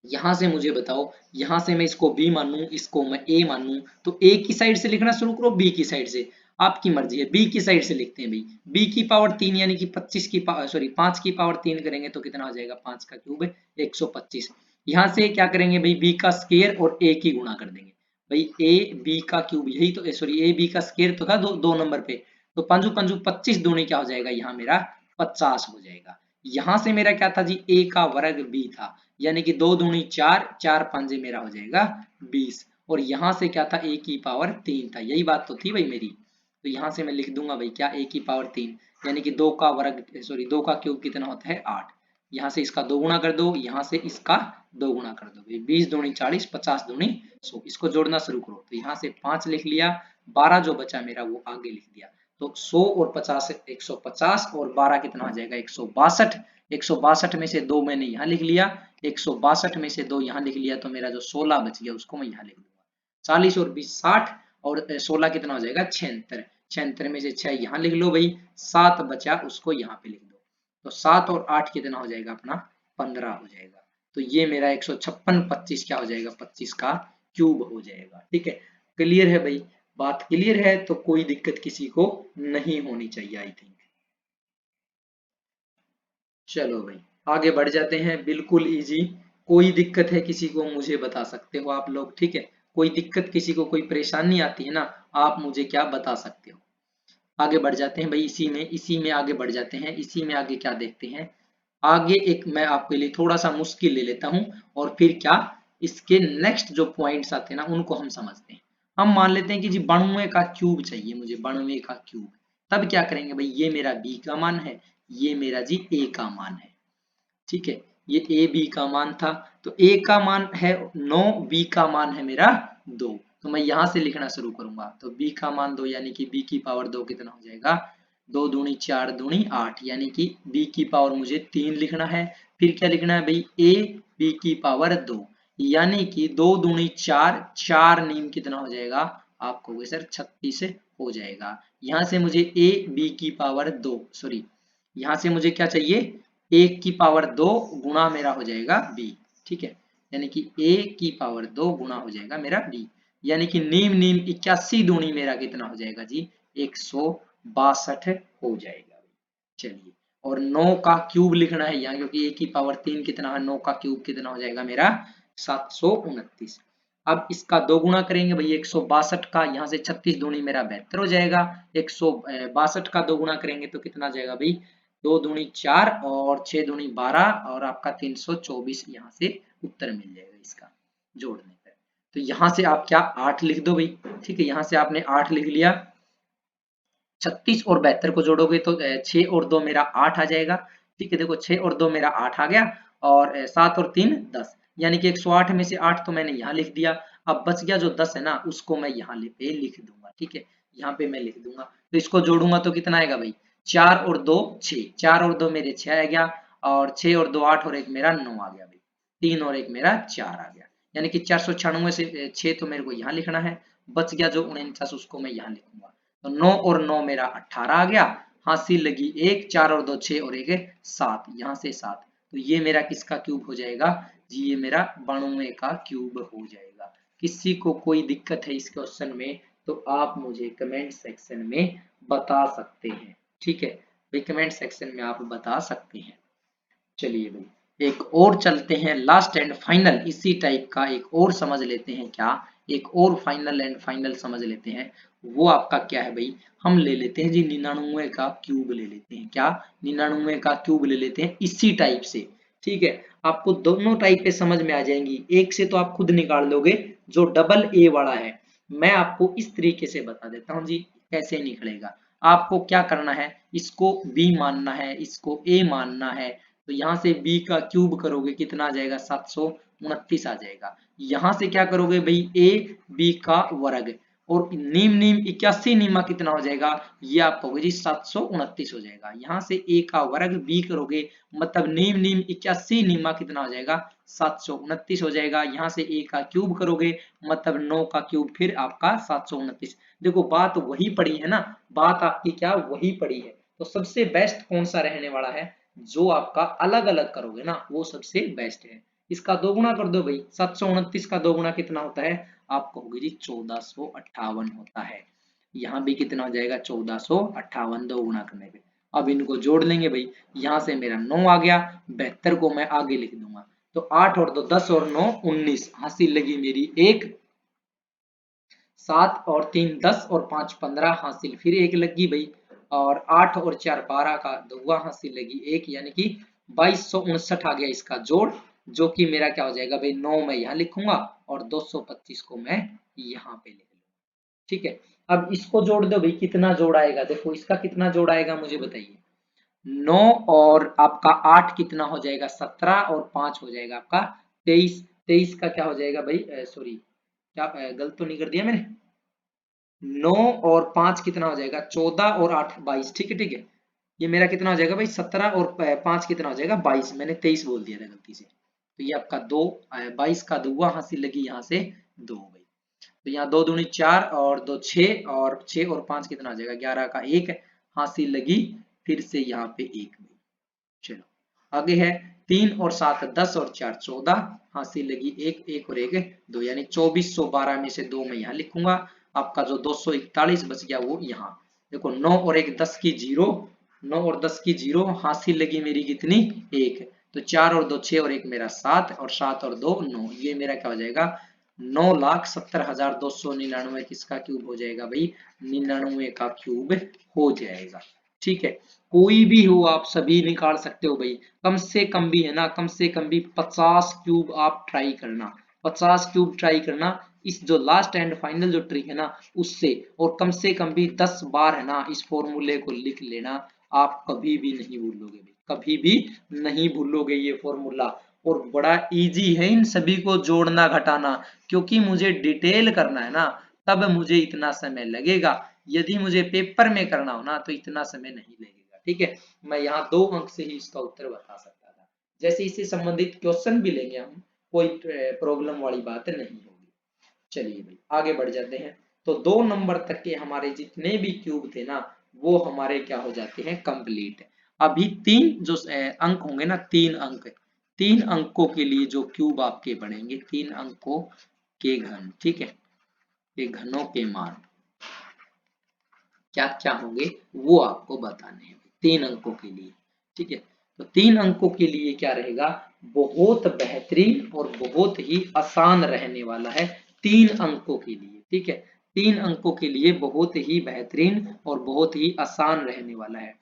यहां से मुझे बताओ, यहां से मैं इसको बी मानूं, इसको मैं ए मानूं, तो ए की साइड से लिखना शुरू करो, बी की साइड से, आपकी मर्जी है। बी की साइड से लिखते हैं भाई, बी की पावर 3 यानी कि 25 की पावर, सॉरी 5 की पावर 3 करेंगे तो कितना हो जाएगा, 5 का क्यूब 125। यहाँ से क्या करेंगे भाई, बी का स्केयर और ए की गुणा कर देंगे भाई, ए बी का क्यूब यही तो, सॉरी ए बी का स्केयर तो था दो नंबर पे, तो पंजू पंजू 25 दूनी क्या हो जाएगा, यहाँ मेरा 50 हो जाएगा। यहाँ से मेरा क्या था जी, ए का वर्ग बी था, यानी कि 2 दूनी 4, 4 पंजे मेरा हो जाएगा 20, और यहाँ से क्या था, ए की पावर 3 था, यही बात तो थी भाई मेरी। तो यहाँ से मैं लिख दूंगा भाई क्या, ए की पावर 3, यानी कि 2 का वर्ग, सॉरी 2 का क्यूब कितना होता है 8, यहाँ से इसका 2 गुना कर दो, यहाँ से इसका 2 गुना कर दो भाई, 20 दूनी 40, 50 दूनी 100, इसको जोड़ना शुरू करो, तो यहाँ से 5 लिख लिया, 12 जो बचा मेरा वो आगे लिख दिया, तो 100 और 50 150, और 12 कितना हो जाएगा 162, 162 में से 2 मैंने यहाँ लिख लिया, 162 में से 2 यहाँ लिख लिया, तो मेरा जो 16 बच गया उसको मैं यहाँ लिख दूंगा, 40 और 20 60, और 16 कितना हो जाएगा 76, 76 में से 6 यहाँ लिख लो भाई, 7 बचा उसको यहाँ पे लिख दो, तो 7 और 8 कितना हो जाएगा अपना 15 हो जाएगा, तो ये मेरा 156 25 क्या हो जाएगा, 25 का क्यूब हो जाएगा, ठीक है। क्लियर है भाई, बात क्लियर है, तो कोई दिक्कत किसी को नहीं होनी चाहिए आई थिंक। चलो भाई आगे बढ़ जाते हैं, बिल्कुल इजी, कोई दिक्कत है किसी को मुझे बता सकते हो आप लोग, ठीक है, कोई दिक्कत किसी को कोई परेशानी आती है ना, आप मुझे क्या बता सकते हो। आगे बढ़ जाते हैं भाई, इसी में आगे बढ़ जाते हैं, इसी में आगे क्या देखते हैं, आगे एक मैं आपके लिए थोड़ा सा मुश्किल ले लेता हूं, और फिर क्या इसके नेक्स्ट जो पॉइंट्स आते हैं ना उनको हम समझते हैं। हम मान लेते हैं कि जी 92 का क्यूब चाहिए मुझे, 92 का क्यूब, तब क्या करेंगे भाई, ये मेरा बी का मान है, ये मेरा जी ए का मान है, ठीक है, ये ए बी का मान था, तो ए का मान है 9, बी का मान है मेरा 2, तो मैं यहां से लिखना शुरू करूंगा, तो बी का मान 2 यानी कि बी की पावर 2 कितना हो जाएगा, 2 दूनी 4 दूनी 8, यानी कि बी की पावर मुझे 3 लिखना है, फिर क्या लिखना है भाई, ए बी की पावर 2, यानी कि 2 दूनी 4, 4 नीम कितना हो जाएगा, आप कहोगे सर 36 हो जाएगा। यहाँ से मुझे ए बी की पावर 2, सॉरी यहाँ से मुझे क्या चाहिए, एक की पावर 2 गुणा मेरा हो जाएगा बी, ठीक है, यानी कि ए की पावर 2 गुणा हो जाएगा मेरा बी, यानी कि नीम नीम 81 दूनी मेरा कितना हो जाएगा जी 162 हो जाएगा। चलिए, और 9 का क्यूब लिखना है यहाँ, क्योंकि ए की पावर 3 कितना है, 9 का क्यूब कितना हो जाएगा मेरा 729। अब इसका दो गुणा करेंगे भाई 162 का, यहाँ से 36 दूनी मेरा 72 हो जाएगा, 162 का दो गुणा करेंगे तो कितना आ जाएगा भाई, 2 दूनी 4 और 6 दूनी 12, और आपका 324 यहाँ से उत्तर मिल जाएगा इसका जोड़ने पर। तो यहाँ से आप क्या 8 लिख दो भाई, ठीक है, यहाँ से आपने 8 लिख लिया, 36 और 72 को जोड़ोगे तो 6 और 2 मेरा 8 आ जाएगा, ठीक है, देखो 6 और 2 मेरा 8 आ गया, और 7 और 3 10, यानी कि 108 में से 8 तो मैंने यहाँ लिख दिया, अब बच गया जो 10 है ना उसको मैं यहाँ पे लिख दूंगा, ठीक है, यहाँ पे मैं लिख दूंगा, तो इसको जोड़ूंगा तो कितना आएगा भाई, 4 और 2 6, 4 और 2 मेरे 6 आ गया, और 6 और 2 8 और 1 मेरा 9 आ गया भाई, 3 और 1 मेरा 4 आ गया, यानी कि 496 से 6 तो मेरे को यहाँ लिखना है, बच गया जो 49 उसको मैं यहाँ लिखूंगा, तो 9 और 9 मेरा 18 आ गया, हासिल लगी 1, 4 और 2 6 और 1 7, यहाँ से 7, तो ये मेरा किसका क्यूब हो जाएगा जी, ये मेरा 92 का क्यूब हो जाएगा। किसी को कोई दिक्कत है इस क्वेश्चन में तो आप मुझे कमेंट सेक्शन में बता सकते हैं। ठीक है भाई, कमेंट सेक्शन में आप बता सकते हैं। चलिए भाई एक और चलते हैं, लास्ट एंड फाइनल इसी टाइप का एक और समझ लेते हैं। क्या एक और फाइनल एंड फाइनल समझ लेते हैं। वो आपका क्या है भाई, हम ले लेते हैं जी 99 का क्यूब ले लेते हैं। क्या 99 का क्यूब ले लेते हैं इसी टाइप से। ठीक है, आपको दोनों टाइप पे समझ में आ जाएंगी, एक से तो आप खुद निकाल लोगे जो डबल ए वाला है। मैं आपको इस तरीके से बता देता हूँ जी कैसे निकलेगा। आपको क्या करना है, इसको बी मानना है, इसको ए मानना है। तो यहाँ से b का क्यूब करोगे कितना आ जाएगा, 729 आ जाएगा। यहाँ से क्या करोगे भाई, a b का वर्ग और नीम नीम 81 नीमा कितना हो जाएगा, ये आप कहोगे जी 729 हो जाएगा। यहाँ से a का वर्ग b करोगे मतलब नीम नीम 81 नीमा कितना हो जाएगा, 729 हो जाएगा। यहाँ से a का क्यूब करोगे मतलब 9 का क्यूब फिर आपका 729। देखो बात वही पड़ी है ना, बात आपकी क्या वही पड़ी है। तो सबसे बेस्ट कौन सा रहने वाला है, जो आपका अलग अलग करोगे ना वो सबसे बेस्ट है। इसका दोगुना कर दो भाई, 729 का दोगुना कितना होता है, आप कहोगे जी 1458 होता है। यहाँ भी कितना हो जाएगा 1458 दोगुना करने पे। अब इनको जोड़ लेंगे भाई, यहाँ से मेरा 9 आ गया, 72 को मैं आगे लिख दूंगा। तो 8 और 2 10 और 9 19, हासिल लगी मेरी एक, 7 और 3 10 और 5 15, हासिल फिर एक लगी भाई। और 8 और 4 12 का दुआ, हासिल लगी एक, यानी कि 2259 आ गया इसका जोड़, जो कि मेरा क्या हो जाएगा भाई, 9 मैं यहाँ लिखूंगा और 225 को मैं यहाँ पे लिख लूंगा। ठीक है, अब इसको जोड़ दो भाई, कितना जोड़ आएगा, देखो इसका कितना जोड़ आएगा मुझे बताइए। 9 और आपका 8 कितना हो जाएगा, 17 और 5 हो जाएगा आपका 23। 23 का क्या हो जाएगा भाई, सॉरी क्या गलत तो नहीं कर दिया मैंने, 9 और 5 कितना हो जाएगा, 14 और 8 22। ठीक है ठीक है, ये मेरा कितना हो जाएगा भाई, 17 और 5 कितना हो जाएगा 22, मैंने 23 बोल दिया था गलती से। तो ये आपका 2 22 का दुआ, हासिल लगी यहाँ से 2 भाई। तो यहाँ 2 दूनी 4 और 2 6 और 6 और 5 कितना हो जाएगा 11 का 1, हासिल लगी फिर से यहाँ पे 1 भाई। चलो आगे है 3 और 7 10 और 4 14, हासिल लगी 1 1 और 1 2, यानी 2412 में से 2 मैं यहाँ लिखूंगा। आपका जो 241 बच गया वो यहाँ। देखो 9 और 1 10 की 0, 9 और 10 की 0, हासिल लगी मेरी कितनी 1। तो 4 और 2 6 और 1 मेरा 7 और 7 और 2 9, ये मेरा क्या हो जाएगा 9,70,299 किसका क्यूब हो जाएगा भाई, 99 का क्यूब हो जाएगा। ठीक है, कोई भी हो आप सभी निकाल सकते हो भाई, कम से कम भी है ना, कम से कम भी 50 क्यूब आप ट्राई करना, 50 क्यूब ट्राई करना इस जो लास्ट एंड फाइनल जो ट्रिक है ना उससे, और कम से कम भी 10 बार है ना इस फॉर्मूले को लिख लेना। आप कभी भी नहीं भूलोगे भाई, कभी भी नहीं भूलोगे ये फॉर्मूला। और बड़ा इजी है इन सभी को जोड़ना घटाना, क्योंकि मुझे डिटेल करना है ना तब मुझे इतना समय लगेगा, यदि मुझे पेपर में करना हो ना तो इतना समय नहीं लगेगा। ठीक है, मैं यहाँ 2 अंक से ही इसका उत्तर बता सकता था। जैसे इससे संबंधित क्वेश्चन भी लेंगे हम, कोई प्रॉब्लम वाली बात नहीं होगी। चलिए भाई आगे बढ़ जाते हैं। तो 2 नंबर तक के हमारे जितने भी क्यूब थे ना वो हमारे क्या हो जाते हैं कंप्लीट। अभी 3 जो अंक होंगे ना, 3 अंक, 3 अंकों के लिए जो क्यूब आपके बढ़ेंगे, 3 अंकों के घन। ठीक है, के घनों के मान क्या क्या होंगे वो आपको बताने हैं 3 अंकों के लिए। ठीक है, तो 3 अंकों के लिए क्या रहेगा, बहुत बेहतरीन और बहुत ही आसान रहने वाला है 3 अंकों के लिए। ठीक है, 3 अंकों के लिए बहुत ही बेहतरीन और बहुत ही आसान रहने वाला है।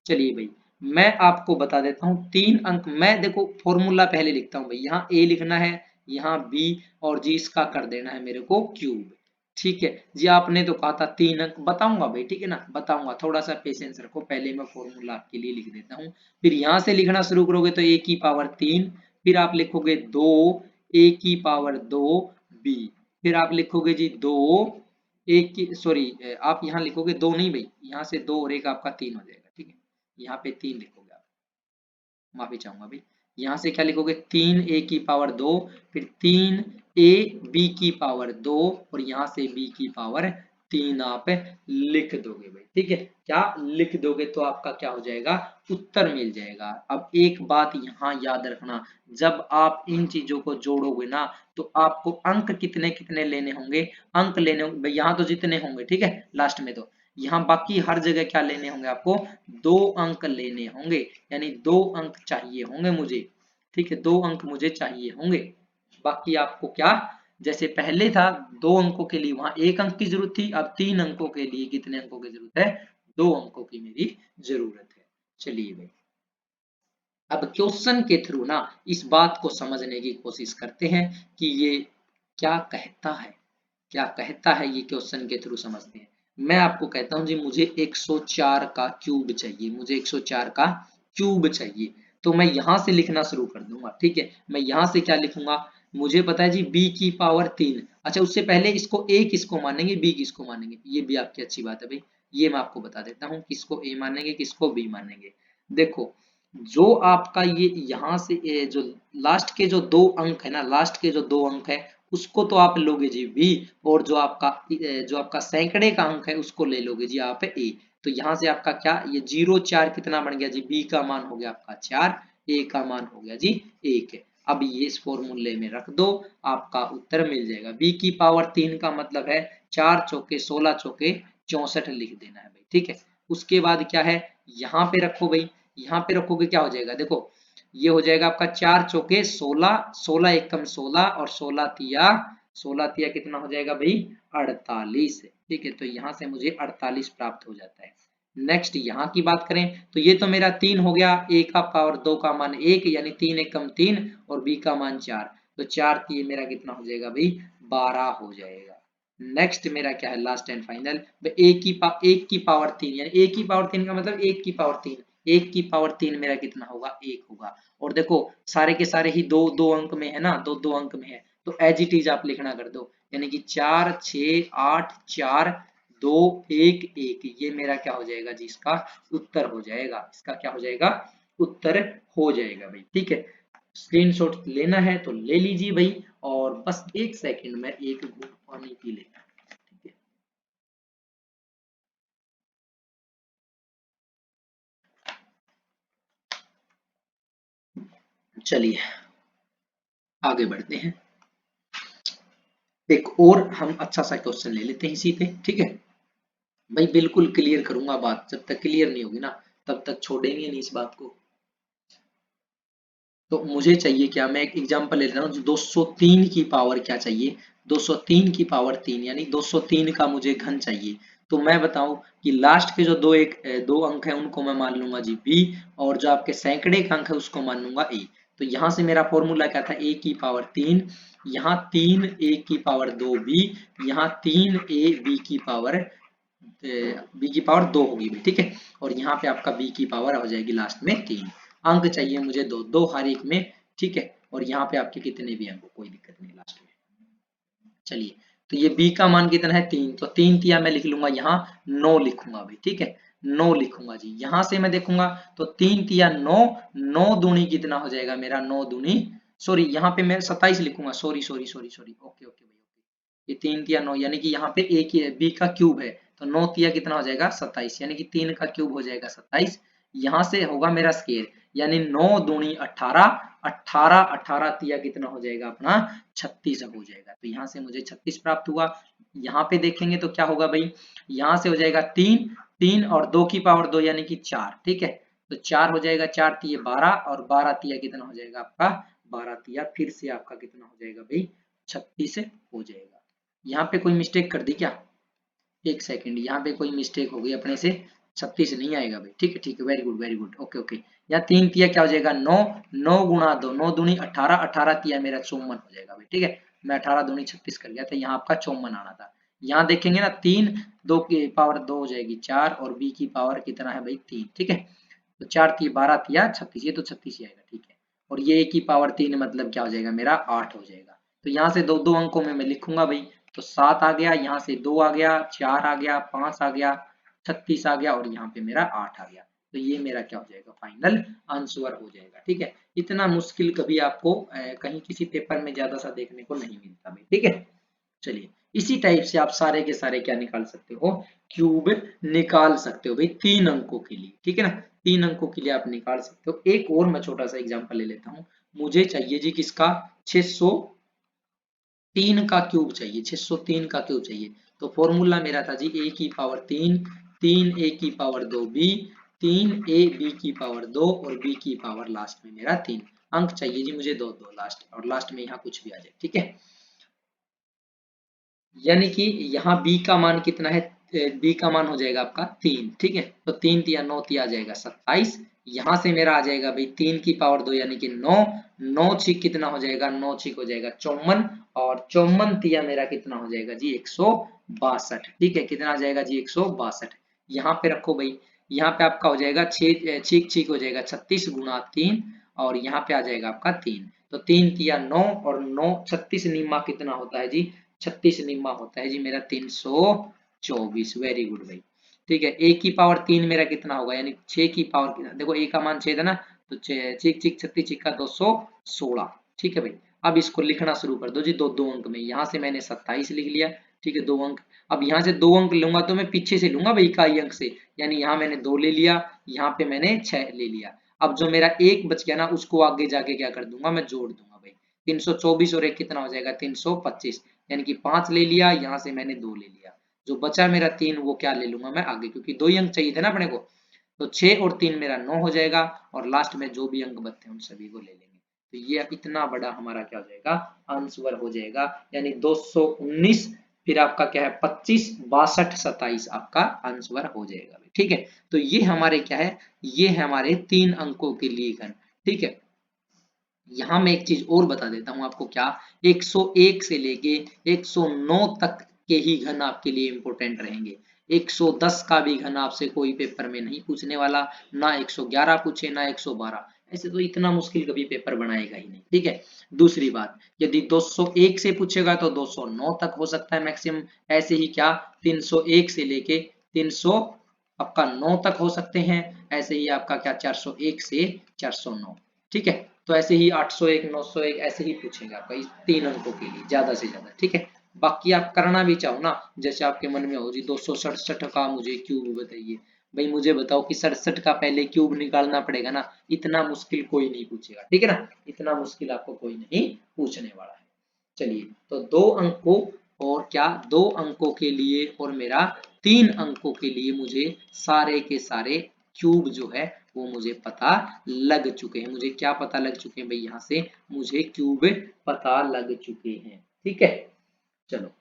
चलिए भाई मैं आपको बता देता हूँ 3 अंक, मैं देखो फॉर्मूला पहले लिखता हूँ भाई, यहाँ ए लिखना है, यहाँ बी और जी इसका कर देना है मेरे को क्यूब। ठीक है जी, आपने तो कहा था 3 अंक बताऊंगा भाई, ठीक है ना बताऊंगा, थोड़ा सा पेशेंस रखो, पहले मैं फॉर्मूला आपके लिए लिख देता हूँ। फिर यहाँ से लिखना शुरू करोगे तो ए की पावर 3, फिर आप लिखोगे 2 ए की पावर 2 बी, फिर आप लिखोगे जी 2 एक की सॉरी, आप यहाँ लिखोगे 2 नहीं भाई, यहाँ से 2 और एक आपका 3 हो जाएगा। ठीक है, यहाँ पे 3 लिखोगे आप, माफी चाहूंगा भाई, यहाँ से क्या लिखोगे 3 ए की पावर 2, फिर 3 ए बी की पावर 2 और यहाँ से बी की पावर 3 आप लिख दोगे भाई, ठीक है। क्या लिख दोगे तो आपका क्या हो जाएगा, उत्तर मिल जाएगा। अब एक बात यहाँ याद रखना, जब आप इन चीजों को जोड़ोगे ना तो आपको अंक कितने कितने लेने होंगे, अंक लेने होंगे भाई, यहाँ तो जितने होंगे, ठीक है, लास्ट में तो यहाँ बाकी हर जगह क्या लेने होंगे आपको, 2 अंक लेने होंगे, यानी 2 अंक चाहिए होंगे मुझे, ठीक है, 2 अंक मुझे चाहिए होंगे। बाकी आपको क्या, जैसे पहले था 2 अंकों के लिए वहां 1 अंक की जरूरत थी, अब 3 अंकों के लिए कितने अंकों की जरूरत है, 2 अंकों की मेरी जरूरत है। चलिए भाई, अब क्वेश्चन के थ्रू ना इस बात को समझने की कोशिश करते हैं कि ये क्या कहता है, क्या कहता है ये क्वेश्चन के थ्रू समझते हैं। मैं आपको कहता हूं जी मुझे 104 का क्यूब चाहिए, मुझे 104 का क्यूब चाहिए, तो मैं यहां से लिखना शुरू कर दूंगा, ठीक है। मैं यहां से क्या लिखूंगा, मुझे पता है जी b की पावर 3। अच्छा उससे पहले इसको a किसको मानेंगे, b किसको मानेंगे, ये भी आपकी अच्छी बात है भाई, ये मैं आपको बता देता हूँ किसको a मानेंगे किसको b मानेंगे। देखो जो आपका ये यहाँ से जो लास्ट के जो 2 अंक है ना, लास्ट के जो 2 अंक है उसको तो आप लोगे जी v, और जो आपका सैकड़े का अंक है उसको ले लोगे जी आप a। तो यहाँ से आपका क्या, ये 0 4 कितना बन गया जी, b का मान हो गया आपका 4, a का मान हो गया जी 1। अब ये इस फॉर्मूले में रख दो, आपका उत्तर मिल जाएगा। b की पावर 3 का मतलब है 4 चौके 16 चौके 64 लिख देना है भाई, ठीक है। उसके बाद क्या है, यहाँ पे रखो भाई, यहाँ पे रखोगे क्या हो जाएगा, देखो ये हो जाएगा आपका 4 चौके 16, 16 एकम 16 और 16 तिया कितना हो जाएगा भाई 48, ठीक है। तो यहाँ से मुझे 48 प्राप्त हो जाता है। नेक्स्ट यहाँ की बात करें तो ये तो मेरा 3 हो गया, a का पावर 2 का मान 1 यानी 3 एकम 3 और b का मान 4, तो 4 तिये मेरा कितना हो जाएगा भाई 12 हो जाएगा। नेक्स्ट मेरा क्या है, लास्ट एंड फाइनल, एक की पावर 3 यानी एक की पावर 3 का मतलब एक की पावर 3, एक की पावर 3 मेरा कितना होगा, 1 होगा। और देखो सारे के सारे ही दो दो अंक में है ना, दो दो अंक में है, तो एज इट इज आप लिखना कर दो, यानी कि 4 6 8 4 2 1 1, ये मेरा क्या हो जाएगा जी, इसका उत्तर हो जाएगा, इसका क्या हो जाएगा, उत्तर हो जाएगा भाई, ठीक है। स्क्रीनशॉट लेना है तो ले लीजिए भाई, और बस एक सेकंड में एक घूंट पानी पी लेना है, ठीक है। चलिए आगे बढ़ते हैं, एक और हम अच्छा सा क्वेश्चन ले लेते हैं इसी पे, ठीक है भाई। बिल्कुल क्लियर करूंगा बात, जब तक क्लियर नहीं होगी ना तब तक छोड़ेंगे नहीं इस बात को। तो मुझे चाहिए क्या, मैं एक एग्जांपल ले रहा हूँ, 203 की पावर क्या चाहिए, 203 की पावर 3 यानी 203 का मुझे घन चाहिए। तो मैं बताऊं कि लास्ट के जो दो अंक है उनको मैं मान लूंगा जी b, और जो आपके सैकड़े का अंक है उसको मान लूंगा a। तो यहाँ से मेरा फॉर्मूला क्या था, a की पावर 3, यहाँ 3 a की पावर 2b, यहाँ 3 a b की पावर बी की पावर 2 होगी भी, ठीक है। और यहाँ पे आपका बी की पावर हो जाएगी लास्ट में 3। अंक चाहिए मुझे दो दो हर एक में, ठीक है। और यहाँ पे आपके कितने भी अंक कोई दिक्कत नहीं लास्ट में। चलिए, तो ये b का मान कितना है 3, तो 3 तिया मैं लिख लूंगा यहाँ 9 लिखूंगा भाई, ठीक है 9 लिखूंगा जी। यहाँ से मैं देखूंगा तो 3 तिया 9, 9 दूनी कितना हो जाएगा मेरा, 9 दूनी, सॉरी यहाँ पे मैं 27 लिखूंगा, sorry sorry sorry sorry, okay okay भाई, ये 3 तिया 9 यानी कि यहाँ पे एक ही बी का क्यूब है, तो 9 तिया कितना हो जाएगा 27, यानी कि 3 का क्यूब हो जाएगा 27। यहाँ से होगा मेरा स्केयर, यानी 9 दूनी 18, 18 18 तिया कितना हो जाएगा अपना 36 हो जाएगा। तो यहाँ से मुझे 36 प्राप्त हुआ। यहाँ पे देखेंगे तो क्या होगा भाई, यहाँ से हो जाएगा 3, 3 और 2 की पावर 2 यानी कि 4, ठीक है। तो 4 हो जाएगा, 4 तिये 12 और 12 तिया कितना हो जाएगा आपका 12 तिया फिर से आपका कितना हो जाएगा भाई 36 हो जाएगा। यहाँ पे कोई मिस्टेक कर दी क्या, एक सेकंड, यहाँ पे कोई मिस्टेक हो गई अपने से, 36 नहीं आएगा भाई, ठीक है ठीक है, वेरी गुड ओके ओके। यहाँ 3 तिया क्या हो जाएगा 9, 9 गुणा 2, 9 दूनी 18, 18 तिया मेरा 54 हो जाएगा भाई, ठीक है। मैं 18 दूनी 36 कर गया था, यहाँ आपका 54 आना था। यहाँ देखेंगे ना 3, 2 की पावर 2 हो जाएगी 4 और b की पावर कितना है भाई 3, ठीक है। तो 4 तिया 12 तिया 36, ये तो 36 ही आएगा, ठीक है। और ये की पावर 3 मतलब क्या हो जाएगा मेरा 8 हो जाएगा। तो यहाँ से दो दो अंकों में मैं लिखूंगा भाई, तो 7 आ गया, यहाँ से 2 आ गया, 4 आ गया, 5 आ गया, 36 आ गया और यहाँ पे मेरा 8 आ गया। तो ये मेरा क्या हो जाएगा फाइनल आंसर हो जाएगा, ठीक है। इतना मुश्किल कभी आपको कहीं किसी पेपर में ज्यादा सा देखने को नहीं मिलता भाई, ठीक है। चलिए इसी टाइप से आप सारे के सारे क्या निकाल सकते हो, क्यूब निकाल सकते हो भाई 3 अंकों के लिए, ठीक है ना। 3 अंकों के लिए आप निकाल सकते हो। एक और मैं छोटा सा एग्जांपल ले लेता हूँ। मुझे चाहिए जी किसका, 603 का क्यूब चाहिए, 603 का क्यूब चाहिए। तो फॉर्मूला मेरा था जी ए की पावर 3, 3 ए की पावर 2 बी, 3 ए बी की पावर 2 और बी की पावर लास्ट में मेरा 3 अंक चाहिए जी मुझे, 2 2 लास्ट, और लास्ट में यहाँ कुछ भी आ जाए, ठीक है। यानी कि यहाँ b का मान कितना है, b का मान हो जाएगा आपका 3, ठीक है। तो 3 तिया 9 तिया आ जाएगा 27। यहाँ से मेरा आ जाएगा भाई 3 की पावर 2 यानी कि 9, 9 छिक कितना हो जाएगा, 9 छिक हो जाएगा 54, और 54 तिया मेरा कितना हो जाएगा जी 162, ठीक है। कितना आ जाएगा जी 162। यहाँ पे रखो भाई, यहाँ पे आपका हो जाएगा 6 छिक छिक हो जाएगा 36 गुना 3, और यहाँ पे आ जाएगा आपका 3। तो 3 तिया 9 और 9 36 निम्मा कितना होता है जी, 36 निम्मा होता है जी मेरा 324। वेरी गुड भाई, ठीक है। ए की पावर 3 मेरा कितना होगा, यानी 6 की पावर कितना, देखो ए का मान 6 था ना, तो 6 6 36 6 का 216, ठीक है भाई। अब इसको लिखना शुरू कर दो जी दो दो अंक में। यहाँ से मैंने 27 लिख लिया, ठीक है, 2 अंक। अब यहाँ से 2 अंक लूंगा तो मैं पीछे से लूंगा भाई इकाई अंक से, यानी यहाँ मैंने 2 ले लिया, यहाँ पे मैंने 6 ले लिया। अब जो मेरा एक बच गया ना, उसको आगे जाके क्या कर दूंगा, मैं जोड़ दूंगा भाई। 324 और एक कितना हो जाएगा 325, यानी कि 5 ले लिया, यहाँ से मैंने 2 ले लिया। जो बचा मेरा 3 वो क्या ले लूंगा मैं आगे, क्योंकि 2 ही अंक चाहिए थे ना अपने को। तो 6 और 3 मेरा 9 हो जाएगा, और लास्ट में जो भी अंक बचते हैं उन सभी को ले लेंगे। तो ये इतना बड़ा हमारा क्या हो जाएगा, आंसर हो जाएगा, यानी 219, फिर आपका क्या है 25 62 27 आपका आंसर हो जाएगा, ठीक है। तो ये हमारे क्या है, ये है हमारे 3 अंकों के लिए घन, ठीक है। यहाँ मैं एक चीज और बता देता हूँ आपको, क्या 101 से लेके 109 तक के ही घन आपके लिए इंपॉर्टेंट रहेंगे। 110 का भी घन आपसे कोई पेपर में नहीं पूछने वाला, ना 111 पूछे ना 112, ऐसे तो इतना मुश्किल कभी पेपर बनाएगा ही नहीं, ठीक है। दूसरी बात, यदि 201 से पूछेगा तो 209 तक हो सकता है मैक्सिमम, ऐसे ही क्या 301 से लेके 300 आपका 9 तक हो सकते हैं, ऐसे ही आपका क्या 401 से 409, ठीक है। तो ऐसे ही 801 901 ऐसे ही पूछेंगे आपका इस 3 अंकों के लिए ज्यादा से ज्यादा, ठीक है। बाकी आप करना भी चाहो ना, जैसे आपके मन में हो जी 267 का मुझे क्यूब बताइए, भाई मुझे बताओ कि 67 का पहले क्यूब निकालना पड़ेगा ना, इतना मुश्किल कोई नहीं पूछेगा, ठीक है ना, इतना मुश्किल आपको कोई नहीं पूछने वाला है। चलिए, तो 2 अंकों और क्या 2 अंकों के लिए और मेरा 3 अंकों के लिए मुझे सारे के सारे क्यूब जो है वो मुझे पता लग चुके हैं। मुझे क्या पता लग चुके हैं भाई, यहाँ से मुझे क्यूब पता लग चुके हैं, ठीक है। चलो,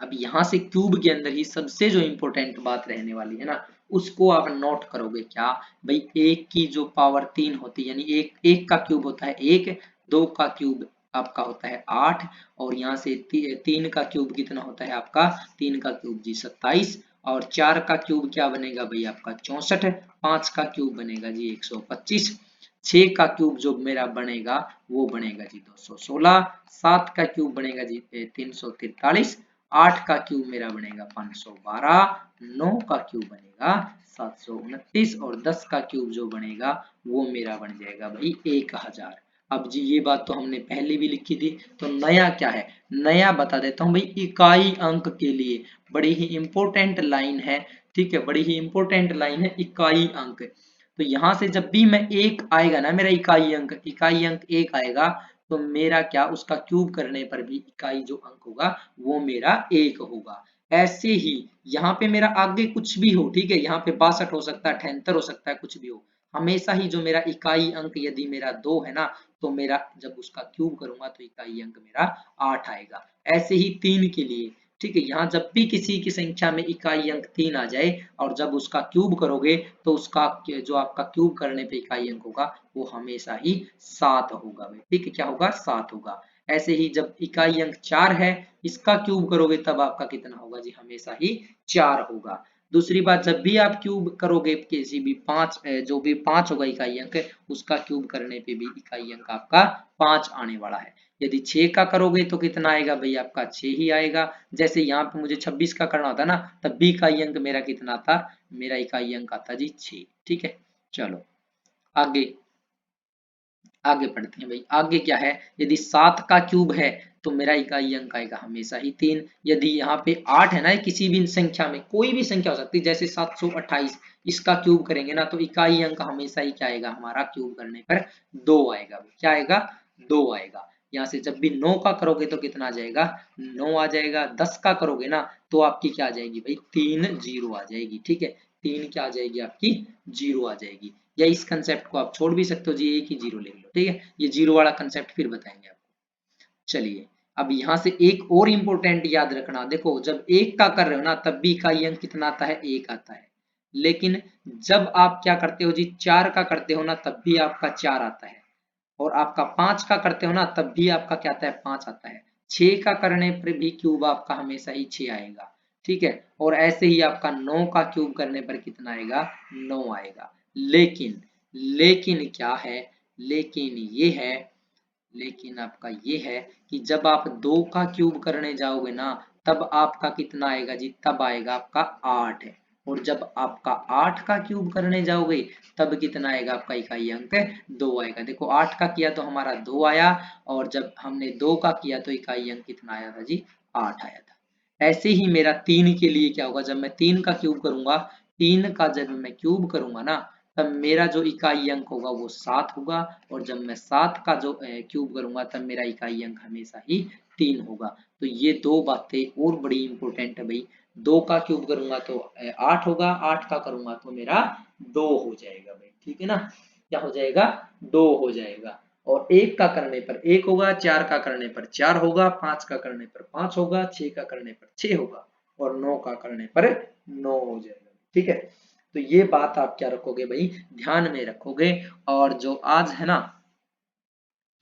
अब यहाँ से क्यूब के अंदर ही सबसे जो इंपॉर्टेंट बात रहने वाली है ना, उसको आप नोट करोगे क्या भाई, एक की जो पावर 3 होती है, यानी एक एक का क्यूब होता है 1, 2 का क्यूब आपका होता है 8, और यहाँ से 3 का क्यूब कितना होता है आपका, 3 का क्यूब जी 27, और 4 का क्यूब क्या बनेगा भाई आपका 64, 5 का क्यूब बनेगा जी 125, 6 का क्यूब जो मेरा बनेगा वो बनेगा जी 216, 7 का क्यूब बनेगा जी 343, 8 का क्यूब मेरा बनेगा 512, 9 का क्यूब बनेगा 729, और 10 का क्यूब जो बनेगा वो मेरा बन जाएगा भाई 1000। अब जी ये बात तो हमने पहले भी लिखी थी, तो नया क्या है, नया बता देता हूँ भाई, इकाई अंक के लिए बड़ी ही इंपॉर्टेंट लाइन है, ठीक है, बड़ी ही इंपॉर्टेंट लाइन है इकाई अंक। तो यहाँ से जब भी मैं एक आएगा ना मेरा इकाई अंक एक आएगा, तो मेरा क्या उसका क्यूब करने पर भी इकाई जो अंक होगा वो मेरा 1 होगा। ऐसे ही यहाँ पे मेरा आगे कुछ भी हो, ठीक है, यहाँ पे 62 हो सकता है, 78 हो सकता है, कुछ भी हो, हमेशा ही जो मेरा इकाई अंक यदि मेरा 2 है ना, तो मेरा जब उसका क्यूब करूंगा तो इकाई अंक मेरा 8 आएगा। ऐसे ही 3 के लिए, ठीक है, यहाँ जब भी किसी की संख्या में इकाई अंक 3 आ जाए और जब उसका क्यूब करोगे तो उसका जो आपका क्यूब करने पे इकाई अंक होगा वो हमेशा ही 7 होगा भाई, ठीक है, क्या होगा 7 होगा। ऐसे ही जब इकाई अंक 4 है, इसका क्यूब करोगे तब आपका कितना होगा जी, हमेशा ही 4 होगा। दूसरी बात, जब भी आप क्यूब करोगे किसी भी 5 जो भी 5 होगा इकाई अंक, उसका क्यूब करने पे भी इकाई अंक आपका 5 आने वाला है। यदि 6 का करोगे तो कितना आएगा भाई आपका 6 ही आएगा। जैसे यहाँ पे मुझे 26 का करना होता ना, तब भी इकाई अंक मेरा कितना था, मेरा इकाई अंक आता जी 6, ठीक है। चलो आगे, आगे पढ़ते हैं भाई, आगे क्या है, यदि 7 का क्यूब है तो मेरा इकाई अंक आएगा हमेशा ही 3। यदि यहाँ पे 8 है ना, किसी भी संख्या में कोई भी संख्या हो सकती है, जैसे 728, इसका क्यूब करेंगे ना तो इकाई अंक हमेशा ही क्या आएगा हमारा, क्यूब करने पर 2 आएगा। क्या आएगा, 2 आएगा। यहाँ से जब भी 9 का करोगे तो कितना आ जाएगा, 9 आ जाएगा। 10 का करोगे ना तो आपकी क्या आ जाएगी भाई, 3 जीरो आ जाएगी। ठीक है, 3 क्या आ जाएगी आपकी, जीरो आ जाएगी। या इस कंसेप्ट को आप छोड़ भी सकते हो जी, एक ही जीरो ले लो। ठीक है, ये जीरो वाला कंसेप्ट फिर बताएंगे आपको। चलिए, अब यहाँ से एक और इम्पोर्टेंट याद रखना, देखो जब एक का कर रहे हो ना तब भी इकाई अंक कितना आता है, एक आता है। लेकिन जब आप क्या करते हो जी, 4 का करते हो ना तब भी आपका 4 आता है। और आपका 5 का करते हो ना तब भी आपका क्या आता है, 5 आता है। 6 का करने पर भी क्यूब आपका हमेशा ही 6 आएगा। ठीक है, और ऐसे ही आपका 9 का क्यूब करने पर कितना आएगा, 9 आएगा। लेकिन लेकिन क्या है, लेकिन ये है, लेकिन आपका ये है कि जब आप 2 का क्यूब करने जाओगे ना तब आपका कितना आएगा जी, तब आएगा आपका 8 है। और जब आपका 8 का क्यूब करने जाओगे तब कितना आएगा आपका इकाई अंक, 2 आएगा। देखो 8 का किया तो हमारा 2 आया, और जब हमने 2 का किया तो इकाई अंक कितना आया था जी, 8 आया था। ऐसे ही मेरा 3 के लिए क्या होगा, जब मैं 3 का क्यूब करूंगा, 3 का जब मैं क्यूब करूंगा ना तब मेरा जो इकाई अंक होगा वो 7 होगा। और जब मैं 7 का जो क्यूब करूंगा तब मेरा इकाई अंक हमेशा ही 3 होगा। तो ये दो बातें और बड़ी इंपॉर्टेंट है भाई। 2 का क्यूब करूंगा तो 8 होगा, 8 का करूंगा तो मेरा 2 हो जाएगा भाई। ठीक है ना, क्या हो जाएगा, 2 हो जाएगा। और 1 का करने पर 1 होगा, 4 का करने पर 4 होगा, 5 का करने पर 5 होगा, 6 का करने पर 6 होगा, और 9 का करने पर 9 हो जाएगा। ठीक है, तो ये बात आप क्या रखोगे भाई, ध्यान में रखोगे। और जो आज है ना,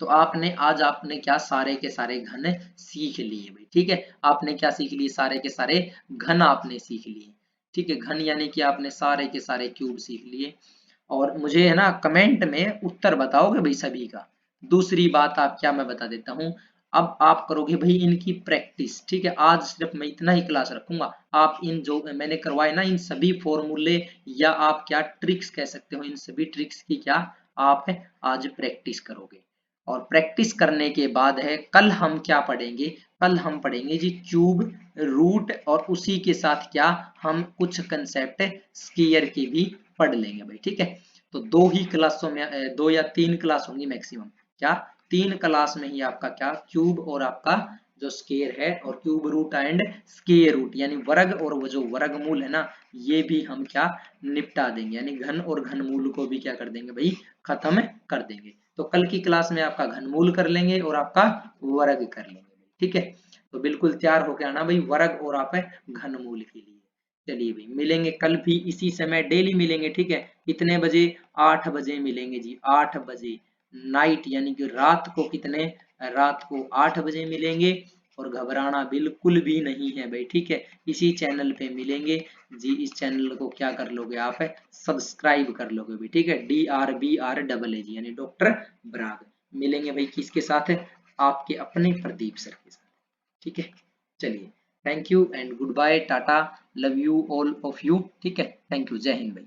तो आपने क्या, सारे के सारे घन सीख लिए भाई। ठीक है, आपने क्या सीख लिए, सारे के सारे घन आपने सीख लिए। ठीक है, घन यानी कि आपने सारे के सारे क्यूब सीख लिए। और मुझे है ना कमेंट में उत्तर बताओगे भाई सभी का। दूसरी बात आप क्या, मैं बता देता हूँ, अब आप करोगे भाई इनकी प्रैक्टिस। ठीक है, आज सिर्फ मैं इतना ही क्लास रखूंगा। आप इन जो मैंने करवाए ना, इन सभी फॉर्मूले या आप क्या ट्रिक्स कह सकते हो, इन सभी ट्रिक्स की क्या आप आज प्रैक्टिस करोगे। और प्रैक्टिस करने के बाद है कल हम क्या पढ़ेंगे, कल हम पढ़ेंगे जी क्यूब, रूट, और उसी के साथ क्या हम कुछ कंसेप्ट स्क्वायर की भी पढ़ लेंगे भाई। ठीक है, तो दो ही क्लासों में 2 या 3 क्लास होंगी मैक्सिमम। क्या, 3 क्लास में ही आपका क्या क्यूब और आपका जो स्क्वायर है, और cube root and square root यानी वर्ग और वो जो वर्गमूल है ना, ये भी हम क्या निपटा देंगे। यानी घन और घनमूल को भी क्या कर देंगे भाई, खत्म कर देंगे। तो कल की क्लास में आपका घनमूल कर लेंगे और आपका वर्ग कर लेंगे। ठीक है, तो बिल्कुल तैयार होके आना भाई वर्ग और आप घनमूल के लिए। चलिए भाई, मिलेंगे कल भी इसी समय, डेली मिलेंगे। ठीक है, कितने बजे, 8 बजे मिलेंगे जी, 8 बजे नाइट, यानी कि रात को कितने, रात को 8 बजे मिलेंगे। और घबराना बिल्कुल भी नहीं है भाई। ठीक है, इसी चैनल पे मिलेंगे जी। इस चैनल को क्या कर लोगे आप, सब्सक्राइब कर लोगे भी। ठीक है, DRBR AA यानी डॉक्टर ब्राग। मिलेंगे भाई किसके साथ, आपके अपने प्रदीप सर के साथ। ठीक है, चलिए, thank you and goodbye, tata, love you all of you. ठीक है, थैंक यू, जय हिंद भाई।